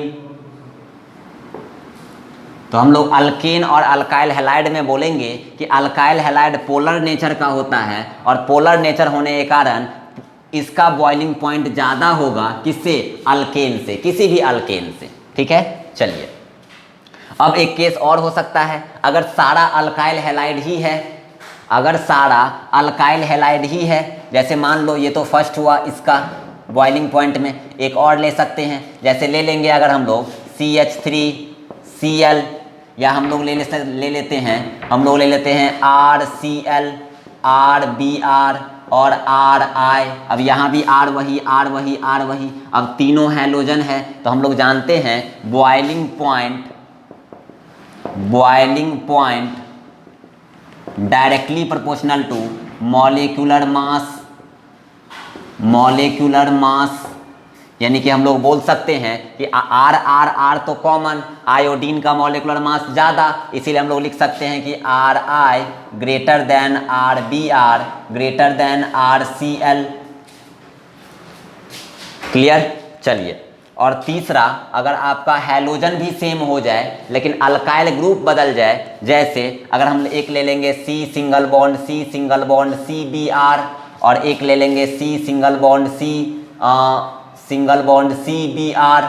तो हम लोग अल्केन और अल्काइल हैलाइड में बोलेंगे कि अल्काइल हैलाइड पोलर नेचर का होता है, और पोलर नेचर होने के कारण इसका बॉइलिंग पॉइंट ज़्यादा होगा किससे, अल्केन से, किसी भी अल्केन से, ठीक है। चलिए अब एक केस और हो सकता है, अगर सारा अल्काइल हैलाइड ही है, अगर सारा अल्काइल हैलाइड ही है, जैसे मान लो ये तो फर्स्ट हुआ इसका बॉइलिंग पॉइंट में, एक और ले सकते हैं, जैसे ले लेंगे अगर हम लोग CH3Cl, या हम लोग ले लेते हैं RCl, RBr और RI। अब यहाँ भी R वही, अब तीनों हैलोजन है, तो हम लोग जानते हैं boiling point directly proportional to molecular mass, यानी कि हम लोग बोल सकते हैं कि R तो कॉमन, आयोडीन का मॉलिक्यूलर मास ज़्यादा, इसीलिए हम लोग लिख सकते हैं कि RI greater than RBr greater than RCl। Clear. चलिए, और तीसरा, अगर आपका हैलोजन भी सेम हो जाए लेकिन अल्काइल ग्रुप बदल जाए, जैसे अगर हम एक ले लेंगे C सिंगल बॉन्ड CBr, और एक ले लेंगे C सिंगल बॉन्ड CBr,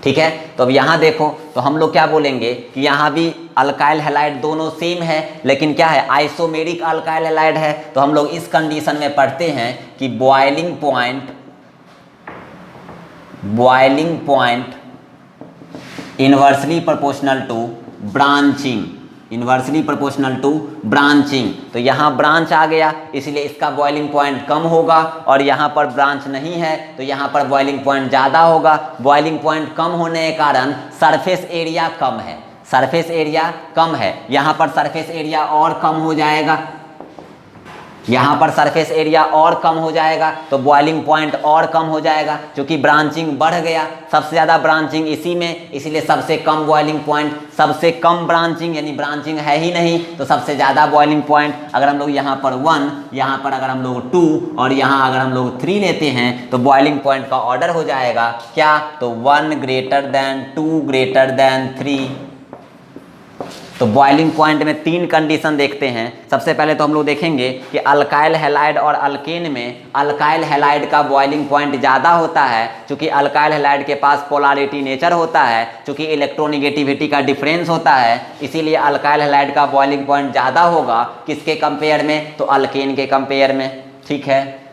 ठीक है। तो अब यहाँ देखो, तो हम लोग क्या बोलेंगे कि यहाँ भी अल्काइल हैलाइड दोनों सेम है, लेकिन क्या है, आइसोमेरिक अल्काइल हैलाइड है। तो हम लोग इस कंडीशन में पढ़ते हैं कि boiling point inversely proportional to branching, तो यहाँ ब्रांच आ गया, इसलिए इसका बॉइलिंग पॉइंट कम होगा, और यहाँ पर ब्रांच नहीं है तो यहाँ पर बॉइलिंग पॉइंट ज़्यादा होगा। बॉइलिंग पॉइंट कम होने के कारण सरफेस एरिया कम है, सरफेस एरिया कम है, यहाँ पर सरफेस एरिया और कम हो जाएगा, यहाँ पर सरफेस एरिया और कम हो जाएगा, तो बॉइलिंग पॉइंट और कम हो जाएगा, क्योंकि ब्रांचिंग बढ़ गया, सबसे ज़्यादा ब्रांचिंग इसी में, इसीलिए सबसे कम बॉइलिंग पॉइंट, सबसे कम ब्रांचिंग यानी ब्रांचिंग है ही नहीं तो सबसे ज़्यादा बॉइलिंग पॉइंट। अगर हम लोग यहाँ पर 1, यहाँ पर अगर हम लोग 2 और यहाँ अगर हम लोग 3 लेते हैं तो बॉइलिंग पॉइंट का ऑर्डर हो जाएगा क्या, तो 1 ग्रेटर देन 2 ग्रेटर देन 3। तो बॉइलिंग पॉइंट में 3 कंडीशन देखते हैं। सबसे पहले तो हम लोग देखेंगे कि अल्काइल हैलाइड और अल्केन में अल्काइल हैलाइड का बॉइलिंग पॉइंट ज़्यादा होता है, क्योंकि अल्काइल हैलाइड के पास पोलैरिटी नेचर होता है, क्योंकि इलेक्ट्रोनिगेटिविटी का डिफरेंस होता है, इसीलिए अल्काइल हैलाइड का बॉइलिंग पॉइंट ज़्यादा होगा किसके कंपेयर में, तो अल्केन के कंपेयर में। ठीक है,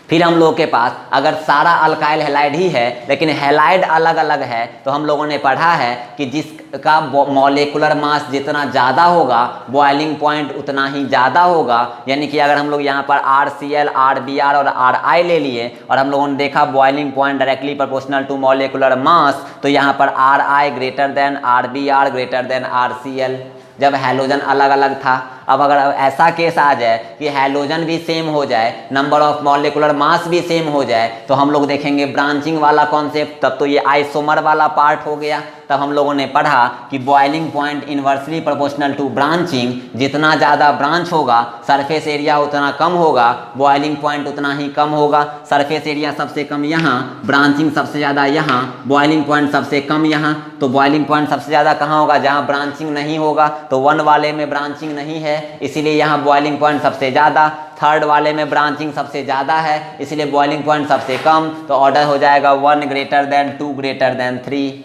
फिर हम लोगों के पास अगर सारा अल्काइल हैलाइड ही है लेकिन हैलाइड अलग अलग है, तो हम लोगों ने पढ़ा है कि जिसका मॉलिक्यूलर मास जितना ज़्यादा होगा बॉइलिंग पॉइंट उतना ही ज़्यादा होगा। यानी कि अगर हम लोग यहाँ पर RCl, RBr और RI ले लिए और हम लोगों ने देखा boiling point directly proportional to molecular mass, तो यहाँ पर RI greater than RBr greater than RCl जब हैलोजन अलग अलग था। अब अगर ऐसा केस आ जाए कि हैलोजन भी सेम हो जाए, नंबर ऑफ मॉलिक्यूलर मास भी सेम हो जाए, तो हम लोग देखेंगे ब्रांचिंग वाला कॉन्सेप्ट, तब तो ये आइसोमर वाला पार्ट हो गया। तब हम लोगों ने पढ़ा कि boiling point inversely proportional to branching, जितना ज़्यादा ब्रांच होगा सरफेस एरिया उतना कम होगा, बॉइलिंग पॉइंट उतना ही कम होगा। सरफेस एरिया सबसे कम यहाँ, ब्रांचिंग सबसे ज़्यादा यहाँ, बॉइलिंग पॉइंट सबसे कम यहाँ। तो बॉइलिंग पॉइंट सबसे ज़्यादा कहाँ होगा, जहाँ ब्रांचिंग नहीं होगा, तो 1 वाले में ब्रांचिंग नहीं है इसीलिए यहाँ बॉइलिंग पॉइंट सबसे ज़्यादा, 3rd वाले में ब्रांचिंग सबसे ज़्यादा है इसलिए बॉइलिंग पॉइंट सबसे कम, तो ऑर्डर हो जाएगा 1 ग्रेटर देन 2 ग्रेटर देन 3।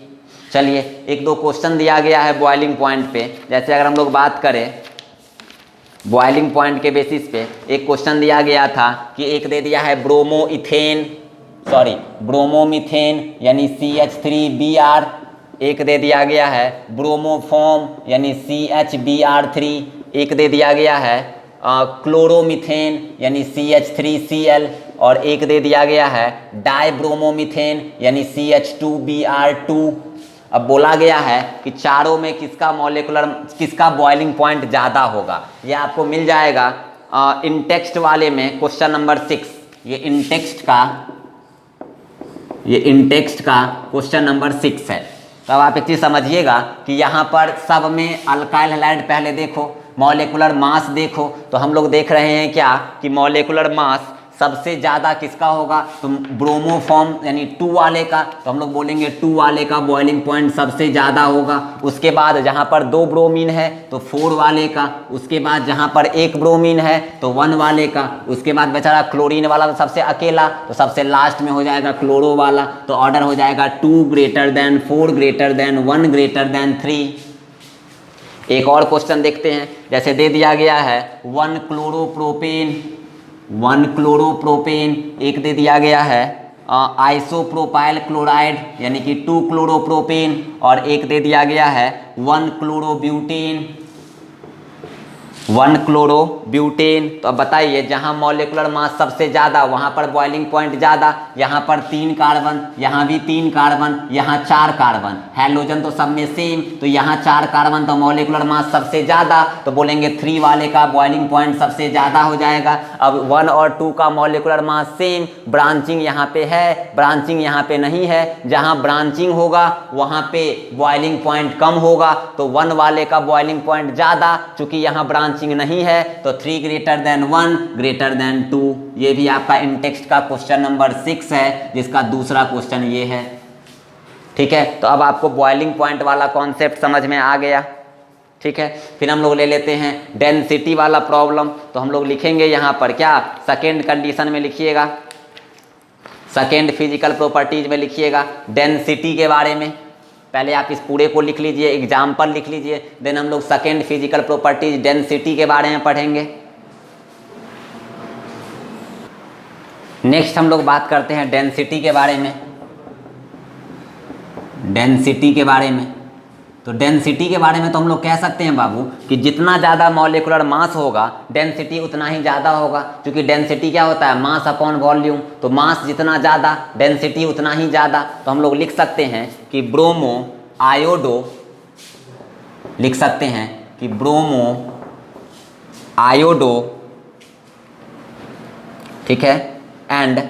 चलिए 1-2 क्वेश्चन दिया गया है बॉइलिंग पॉइंट पे। जैसे अगर हम लोग बात करें बॉइलिंग पॉइंट के बेसिस पे, एक क्वेश्चन दिया गया था कि एक दे दिया है ब्रोमोमीथेन यानी CH3Br, एक दे दिया गया है ब्रोमोफॉर्म यानी CHBr3, एक दे दिया गया है क्लोरोमीथेन यानी CH3Cl और एक दे दिया गया है डाइब्रोमोमीथेन यानी CH2Br2। अब बोला गया है कि चारों में किसका बॉइलिंग पॉइंट ज़्यादा होगा। ये आपको मिल जाएगा इन टेक्स्ट वाले में क्वेश्चन नंबर 6। ये इन टेक्स्ट का क्वेश्चन नंबर 6 है। तो अब आप एक चीज़ समझिएगा कि यहाँ पर सब में अल्काइल हैलाइड पहले देखो, मॉलिक्यूलर मास देखो, तो हम लोग देख रहे हैं क्या कि मॉलिक्यूलर मास सबसे ज़्यादा किसका होगा, तो ब्रोमोफॉर्म यानी 2 वाले का, तो हम लोग बोलेंगे 2 वाले का बॉइलिंग पॉइंट सबसे ज़्यादा होगा। उसके बाद जहाँ पर 2 ब्रोमीन है तो 4 वाले का, उसके बाद जहाँ पर 1 ब्रोमीन है तो 1 वाले का, उसके बाद बेचारा क्लोरीन वाला तो सबसे अकेला, तो सबसे लास्ट में हो जाएगा क्लोरो वाला। तो ऑर्डर हो जाएगा 2 greater than 4 greater than 1 greater than 3। एक और क्वेश्चन देखते हैं। जैसे दे दिया गया है 1 क्लोरोप्रोपेन, एक दे दिया गया है आइसोप्रोपाइल क्लोराइड यानी कि 2 क्लोरोप्रोपेन और एक दे दिया गया है 1 क्लोरोब्यूटेन। तो अब बताइए जहाँ मॉलिक्यूलर मास सबसे ज़्यादा वहाँ पर बॉइलिंग पॉइंट ज़्यादा, यहाँ पर 3 कार्बन, यहाँ भी 3 कार्बन, यहाँ 4 कार्बन, हैलोजन तो सब में सेम, तो यहाँ 4 कार्बन तो मॉलिक्यूलर मास सबसे ज़्यादा, तो बोलेंगे 3 वाले का बॉइलिंग पॉइंट सबसे ज़्यादा हो जाएगा। अब 1 और 2 का मॉलिक्यूलर मास सेम, ब्रांचिंग यहाँ पे है, ब्रांचिंग यहाँ पे नहीं है, जहाँ ब्रांचिंग होगा वहाँ पे बॉइलिंग पॉइंट कम होगा, तो 1 वाले का बॉइलिंग पॉइंट ज़्यादा, चूँकि यहाँ ब्रांचिंग नहीं है तो 3 ग्रेटर देन 1 ग्रेटर देन 2। ये भी आपका इन टेक्स्ट का क्वेश्चन नंबर 6 है, जिसका दूसरा क्वेश्चन ये है। ठीक है, तो अब आपको बॉइलिंग पॉइंट वाला कॉन्सेप्ट समझ में आ गया। ठीक है, फिर हम लोग ले लेते हैं डेंसिटी वाला प्रॉब्लम। तो हम लोग लिखेंगे यहाँ पर क्या, सेकेंड कंडीशन में लिखिएगा, सेकेंड फिजिकल प्रॉपर्टीज में लिखिएगा डेंसिटी के बारे में। पहले आप इस पूरे को लिख लीजिए, एग्जाम्पल लिख लीजिए, देन हम लोग सेकेंड फिजिकल प्रॉपर्टीज डेंसिटी के बारे में पढ़ेंगे। नेक्स्ट हम लोग बात करते हैं डेंसिटी के बारे में। डेंसिटी के बारे में तो डेंसिटी के बारे में तो हम लोग कह सकते हैं बाबू कि जितना ज़्यादा मॉलिक्यूलर मास होगा डेंसिटी उतना ही ज़्यादा होगा, क्योंकि डेंसिटी क्या होता है, मास अपॉन वॉल्यूम। तो मास जितना ज़्यादा डेंसिटी उतना ही ज़्यादा। तो हम लोग लिख सकते हैं कि ब्रोमो आयोडो लिख सकते हैं कि ब्रोमो आयोडो, ठीक है, and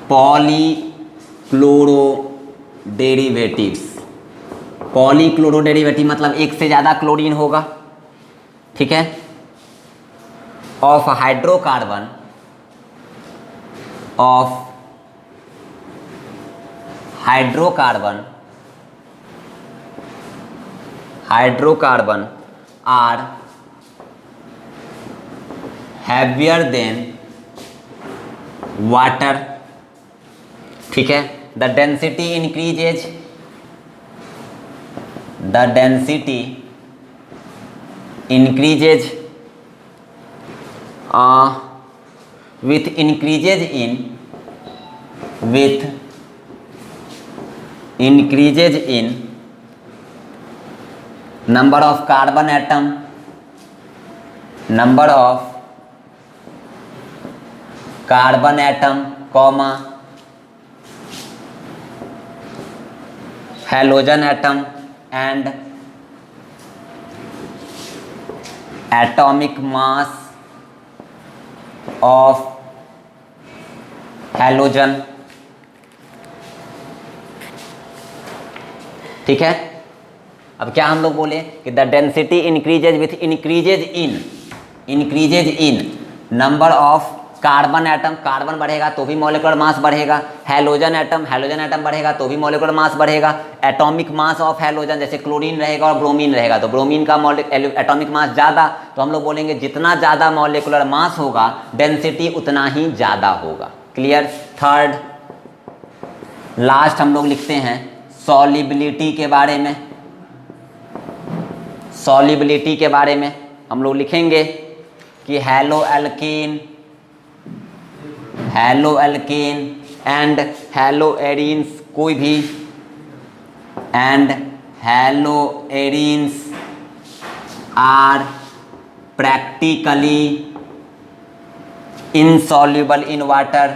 polychloro derivatives. Polychloro derivative मतलब एक से ज़्यादा क्लोरीन होगा, ठीक है, of hydrocarbon are heavier than water, ठीक है। The density increases with increases in number of carbon atom, comma halogen atom and atomic mass of halogen, ठीक है। अब क्या हम लोग बोले कि the density increases with increases in number of carbon atom, carbon बढ़ेगा तो भी मॉलिक्यूलर मास बढ़ेगा, हैलोजन एटम बढ़ेगा तो भी मॉलिक्यूलर मास बढ़ेगा, एटॉमिक मास ऑफ हैलोजन जैसे क्लोरीन रहेगा और ब्रोमीन रहेगा तो ब्रोमीन का एटॉमिक मास ज़्यादा, तो हम लोग बोलेंगे जितना ज़्यादा मॉलिक्यूलर मास होगा डेंसिटी उतना ही ज़्यादा होगा। क्लियर। थर्ड लास्ट हम लोग लिखते हैं सॉल्युबिलिटी के बारे में। सॉल्युबिलिटी के बारे में हम लोग लिखेंगे कि haloalkane and haloarenes, कोई भी and haloarenes are practically insoluble in water।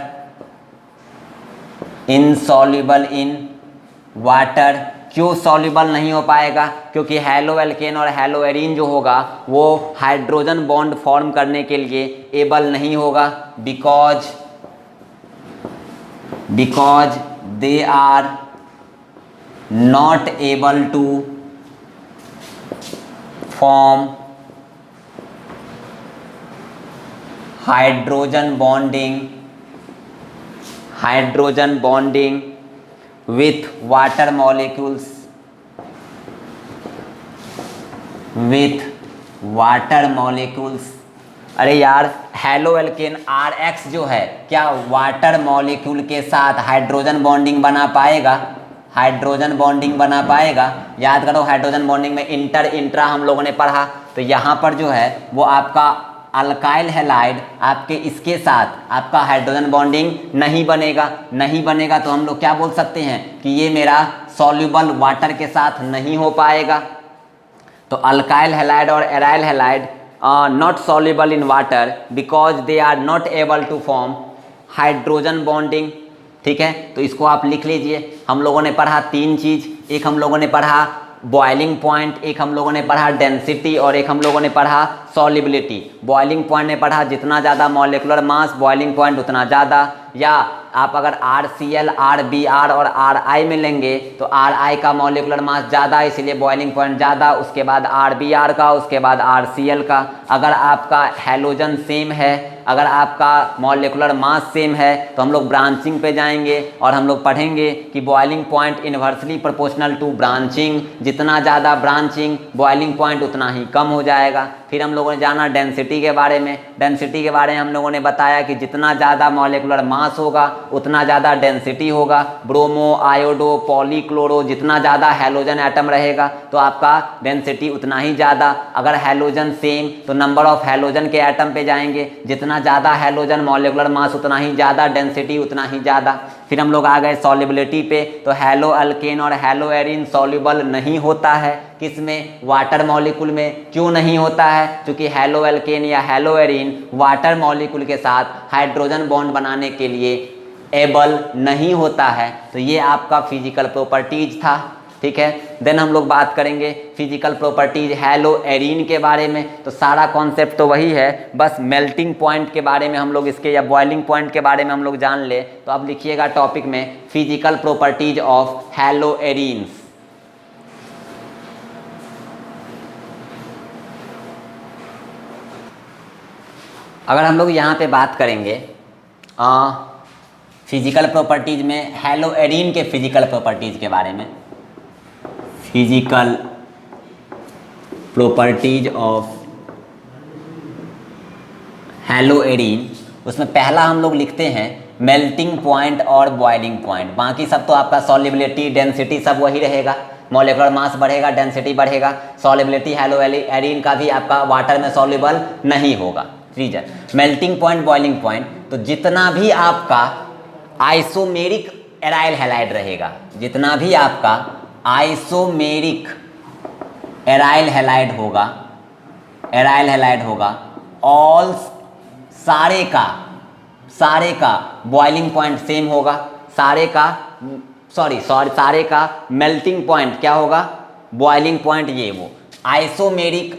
क्यों सॉल्युबल नहीं हो पाएगा? क्योंकि हैलो एल्केन और हैलो एरीन जो होगा वो हाइड्रोजन बॉन्ड फॉर्म करने के लिए एबल नहीं होगा, because they are not able to form hydrogen bonding with water molecules, अरे यार हैलो एल्केन RX जो है क्या वाटर मॉलिक्यूल के साथ हाइड्रोजन बॉन्डिंग बना पाएगा? याद करो हाइड्रोजन बॉन्डिंग में इंट्रा हम लोगों ने पढ़ा, तो यहाँ पर जो है वो आपका अल्काइल हैलाइड आपके इसके साथ आपका हाइड्रोजन बॉन्डिंग नहीं बनेगा तो हम लोग क्या बोल सकते हैं कि ये मेरा सॉल्युबल वाटर के साथ नहीं हो पाएगा। तो अल्काइल हैलाइड और aryl halide not soluble in water because they are not able to form hydrogen bonding, ठीक है। तो इसको आप लिख लीजिए। हम लोगों ने पढ़ा तीन चीज़, एक हम लोगों ने पढ़ा बॉइलिंग पॉइंट, एक हम लोगों ने पढ़ा डेंसिटी और एक हम लोगों ने पढ़ा सॉल्युबिलिटी। बॉइलिंग पॉइंट में पढ़ा जितना ज़्यादा मॉलिक्यूलर मास बॉइलिंग पॉइंट उतना ज़्यादा, या आप अगर RCl, RBr और Ri में लेंगे तो Ri का मॉलिक्यूलर मास ज़्यादा इसलिए बॉइलिंग पॉइंट ज़्यादा, उसके बाद RBr का, उसके बाद RCl का। अगर आपका हैलोजन सेम है, अगर आपका मॉलिक्यूलर मास सेम है तो हम लोग ब्रांचिंग पे जाएंगे और हम लोग पढ़ेंगे कि boiling point inversely proportional to branching, जितना ज़्यादा ब्रांचिंग बॉइलिंग पॉइंट उतना ही कम हो जाएगा। फिर हम लोगों ने जाना डेंसिटी के बारे में। डेंसिटी के बारे में हम लोगों ने बताया कि जितना ज़्यादा मॉलिक्यूलर मास होगा उतना ज़्यादा डेंसिटी होगा। ब्रोमो, आयोडो, पॉलीक्लोरो, जितना ज़्यादा हैलोजन एटम रहेगा तो आपका डेंसिटी उतना ही ज़्यादा। अगर हैलोजन सेम तो नंबर ऑफ हैलोजन के एटम पे जाएंगे, जितना ज़्यादा हैलोजन मॉलिक्यूलर मास उतना ही ज़्यादा, डेंसिटी उतना ही ज़्यादा। फिर हम लोग आ गए सॉल्युबिलिटी पे, तो हैलो अल्केन और हैलो एरीन सॉल्युबल नहीं होता है। किसमें? वाटर मॉलिक्यूल में। क्यों नहीं होता है? क्योंकि हैलो एल्केन या हैलो एरीन वाटर मॉलिक्यूल के साथ हाइड्रोजन बॉन्ड बनाने के लिए एबल नहीं होता है। तो ये आपका फिजिकल प्रॉपर्टीज था। ठीक है। देन हम लोग बात करेंगे फिजिकल प्रॉपर्टीज हैलो एरीन के बारे में। तो सारा कॉन्सेप्ट तो वही है, बस मेल्टिंग पॉइंट के बारे में हम लोग इसके या बॉइलिंग पॉइंट के बारे में हम लोग जान ले। तो अब लिखिएगा टॉपिक में physical properties of hello arenes. अगर हम लोग यहाँ पे बात करेंगे फिजिकल प्रॉपर्टीज में हैलो एरीन के फिजिकल प्रॉपर्टीज के बारे में, physical properties of hello arene, उसमें पहला हम लोग लिखते हैं मेल्टिंग पॉइंट और बॉइलिंग पॉइंट। बाकी सब तो आपका सॉल्युबिलिटी डेंसिटी सब वही रहेगा, मॉलिक्यूलर मास बढ़ेगा, डेंसिटी बढ़ेगा। सॉल्युबिलिटी हैलो एरीन का भी आपका वाटर में सॉल्युबल नहीं होगा। Reason melting point boiling point, तो जितना भी आपका आइसोमेरिक एराइल हैलाइड रहेगा, जितना भी आपका आइसोमेरिक एराइल हैलाइड होगा, ऑल सारे का बॉइलिंग पॉइंट सेम होगा, सारे का मेल्टिंग पॉइंट क्या होगा, बॉइलिंग पॉइंट। ये वो आइसोमेरिक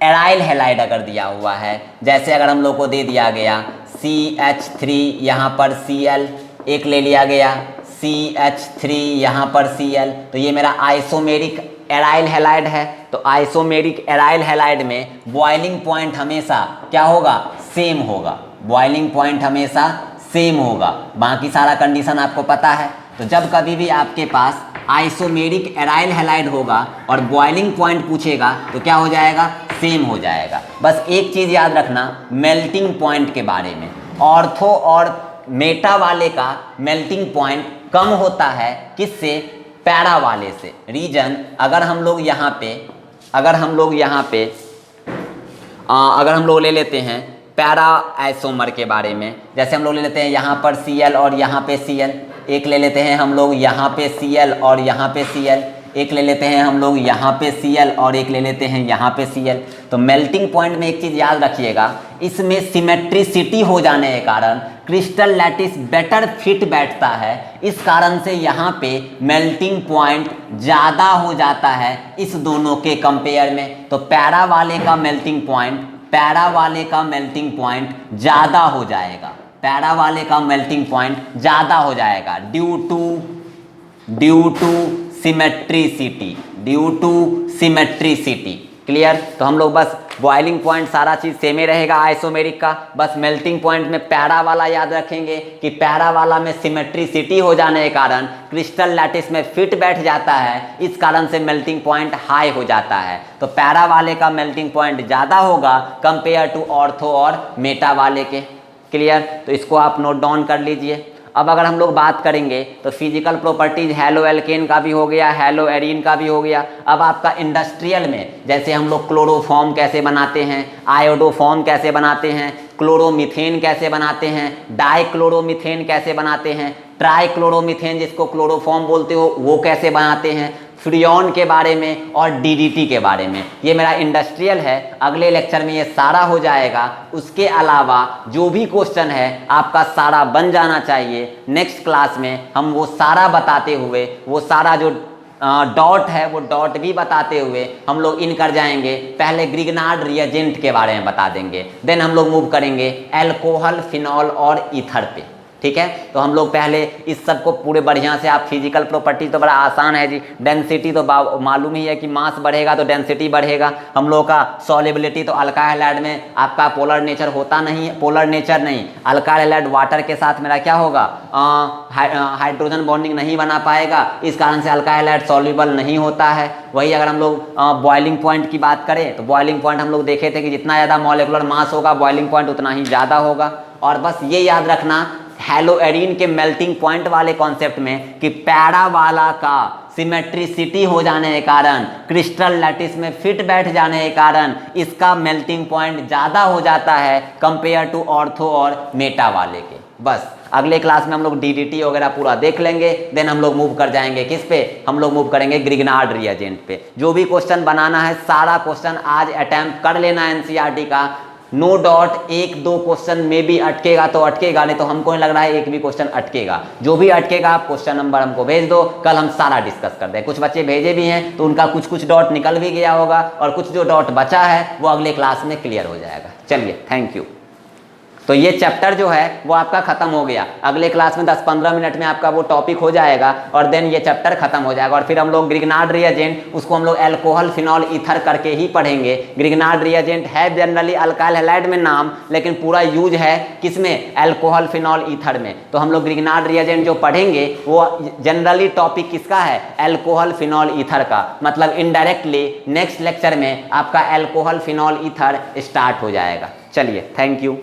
एराइल हैलाइड अगर दिया हुआ है, जैसे अगर हम लोग को दे दिया गया CH3 यहाँ पर Cl, एक ले लिया गया CH3 यहाँ पर Cl, तो ये मेरा आइसोमेरिक एराइल हैलाइड है। तो आइसोमेरिक एराइल हैलाइड में बॉइलिंग पॉइंट हमेशा क्या होगा, सेम होगा, बॉइलिंग पॉइंट हमेशा सेम होगा। बाकी सारा कंडीशन आपको पता है। तो जब कभी भी आपके पास आइसोमेरिक एराइल हैलाइड होगा और बॉइलिंग पॉइंट पूछेगा तो क्या हो जाएगा, सेम हो जाएगा। बस एक चीज़ याद रखना मेल्टिंग पॉइंट के बारे में, ऑर्थो और मेटा वाले का मेल्टिंग पॉइंट कम होता है, किससे, पैरा वाले से। रीजन अगर हम लोग यहाँ पे ले लेते हैं पैरा आइसोमर के बारे में, जैसे हम लोग ले लेते हैं यहाँ पर Cl और यहाँ पे Cl, एक ले लेते हैं हम लोग यहाँ पे Cl और यहाँ पे Cl, एक ले लेते हैं हम लोग यहाँ पे Cl और एक ले लेते हैं यहाँ पे Cl। तो मेल्टिंग पॉइंट में एक चीज़ याद रखिएगा, इसमें सिमेट्रिसिटी हो जाने के कारण क्रिस्टल लैटिस बेटर फिट बैठता है, इस कारण से यहाँ पे मेल्टिंग पॉइंट ज़्यादा हो जाता है इस दोनों के कंपेयर में। तो पैरा वाले का मेल्टिंग पॉइंट ज़्यादा हो जाएगा, पैरा वाले का मेल्टिंग पॉइंट ज़्यादा हो जाएगा ड्यू टू सिमेट्रिसिटी। क्लियर। तो हम लोग बस बॉइलिंग पॉइंट सारा चीज़ सेम ही रहेगा आइसोमेरिक का, बस मेल्टिंग पॉइंट में पैरा वाला याद रखेंगे कि पैरा वाला में सिमेट्रिसिटी हो जाने के कारण क्रिस्टल लैटिस में फिट बैठ जाता है, इस कारण से मेल्टिंग पॉइंट हाई हो जाता है। तो पैरा वाले का मेल्टिंग पॉइंट ज़्यादा होगा कंपेयर टू ऑर्थो और मेटा वाले के। क्लियर। तो इसको आप नोट डाउन कर लीजिए। अब अगर हम लोग बात करेंगे तो फिजिकल प्रॉपर्टीज हैलो एल्केन का भी हो गया, हैलो एरीन का भी हो गया। अब आपका इंडस्ट्रियल में जैसे हम लोग क्लोरोफॉर्म कैसे बनाते हैं, आयोडोफॉर्म कैसे बनाते हैं, क्लोरोमीथेन कैसे बनाते हैं, डाइक्लोरोमीथेन कैसे बनाते हैं, ट्राइक्लोरोमीथेन जिसको क्लोरोफॉर्म बोलते हो वो कैसे बनाते हैं, फ्रियोन के बारे में और डीडीटी के बारे में। ये मेरा इंडस्ट्रियल है, अगले लेक्चर में ये सारा हो जाएगा। उसके अलावा जो भी क्वेश्चन है आपका सारा बन जाना चाहिए। नेक्स्ट क्लास में हम वो सारा बताते हुए, वो सारा जो डॉट है वो डॉट भी बताते हुए हम लोग इन कर जाएंगे। पहले ग्रिग्नार्ड रिएजेंट के बारे में बता देंगे, देन हम लोग मूव करेंगे अल्कोहल, फिनॉल और ईथर पे। ठीक है। तो हम लोग पहले इस सब को पूरे बढ़िया से, आप फिजिकल प्रॉपर्टी तो बड़ा आसान है जी, डेंसिटी तो मालूम ही है कि मास बढ़ेगा तो डेंसिटी बढ़ेगा। हम लोग का सॉल्युबिलिटी तो अल्काइल हैलाइड में आपका पोलर नेचर होता नहीं है, पोलर नेचर नहीं, अल्काइल हैलाइड वाटर के साथ मेरा क्या होगा, हाइड्रोजन बॉन्डिंग नहीं बना पाएगा, इस कारण से अल्काइल हैलाइड सॉल्युबल नहीं होता है। वही अगर हम लोग बॉइलिंग पॉइंट की बात करें तो बॉइलिंग पॉइंट हम लोग देखे थे कि जितना ज़्यादा मॉलिक्यूलर मास होगा बॉइलिंग पॉइंट उतना ही ज़्यादा होगा। और बस ये याद रखना हैलो एरीन के मेल्टिंग पॉइंट वाले कॉन्सेप्ट में कि पैरा वाला का सिमेट्रिसिटी हो जाने के कारण, क्रिस्टल लैटिस में फिट बैठ जाने के कारण इसका मेल्टिंग पॉइंट ज़्यादा हो जाता है कंपेयर टू ऑर्थो और मेटा वाले के। बस अगले क्लास में हम लोग डीडीटी वगैरह पूरा देख लेंगे, देन हम लोग मूव कर जाएंगे किस पे, हम लोग मूव करेंगे ग्रिग्नार्ड रिएजेंट पे। जो भी क्वेश्चन बनाना है सारा क्वेश्चन आज अटेम्प्ट कर लेना एनसीईआरटी का, नो डॉट, एक दो क्वेश्चन में भी अटकेगा तो अटकेगा, नहीं तो हमको नहीं लग रहा है एक भी क्वेश्चन अटकेगा। जो भी अटकेगा आप क्वेश्चन नंबर हमको भेज दो, कल हम सारा डिस्कस कर दें। कुछ बच्चे भेजे भी हैं तो उनका कुछ कुछ डॉट निकल भी गया होगा, और कुछ जो डॉट बचा है वो अगले क्लास में क्लियर हो जाएगा। चलिए, थैंक यू। तो ये चैप्टर जो है वो आपका खत्म हो गया। अगले क्लास में 10-15 मिनट में आपका वो टॉपिक हो जाएगा और देन ये चैप्टर खत्म हो जाएगा। और फिर हम लोग ग्रिग्नार्ड रिएजेंट, उसको हम लोग अल्कोहल फिनॉल ईथर करके ही पढ़ेंगे। ग्रिग्नार्ड रिएजेंट है जनरली अल्काइल हैलाइड में नाम, लेकिन पूरा यूज है किसमें, अल्कोहल फिनॉल ईथर में। तो हम लोग ग्रिग्नार्ड रिएजेंट जो पढ़ेंगे वो जनरली टॉपिक किसका है, अल्कोहल फिनॉल ईथर का। मतलब इनडायरेक्टली नेक्स्ट लेक्चर में आपका अल्कोहल फिनॉल ईथर स्टार्ट हो जाएगा। चलिए, थैंक यू।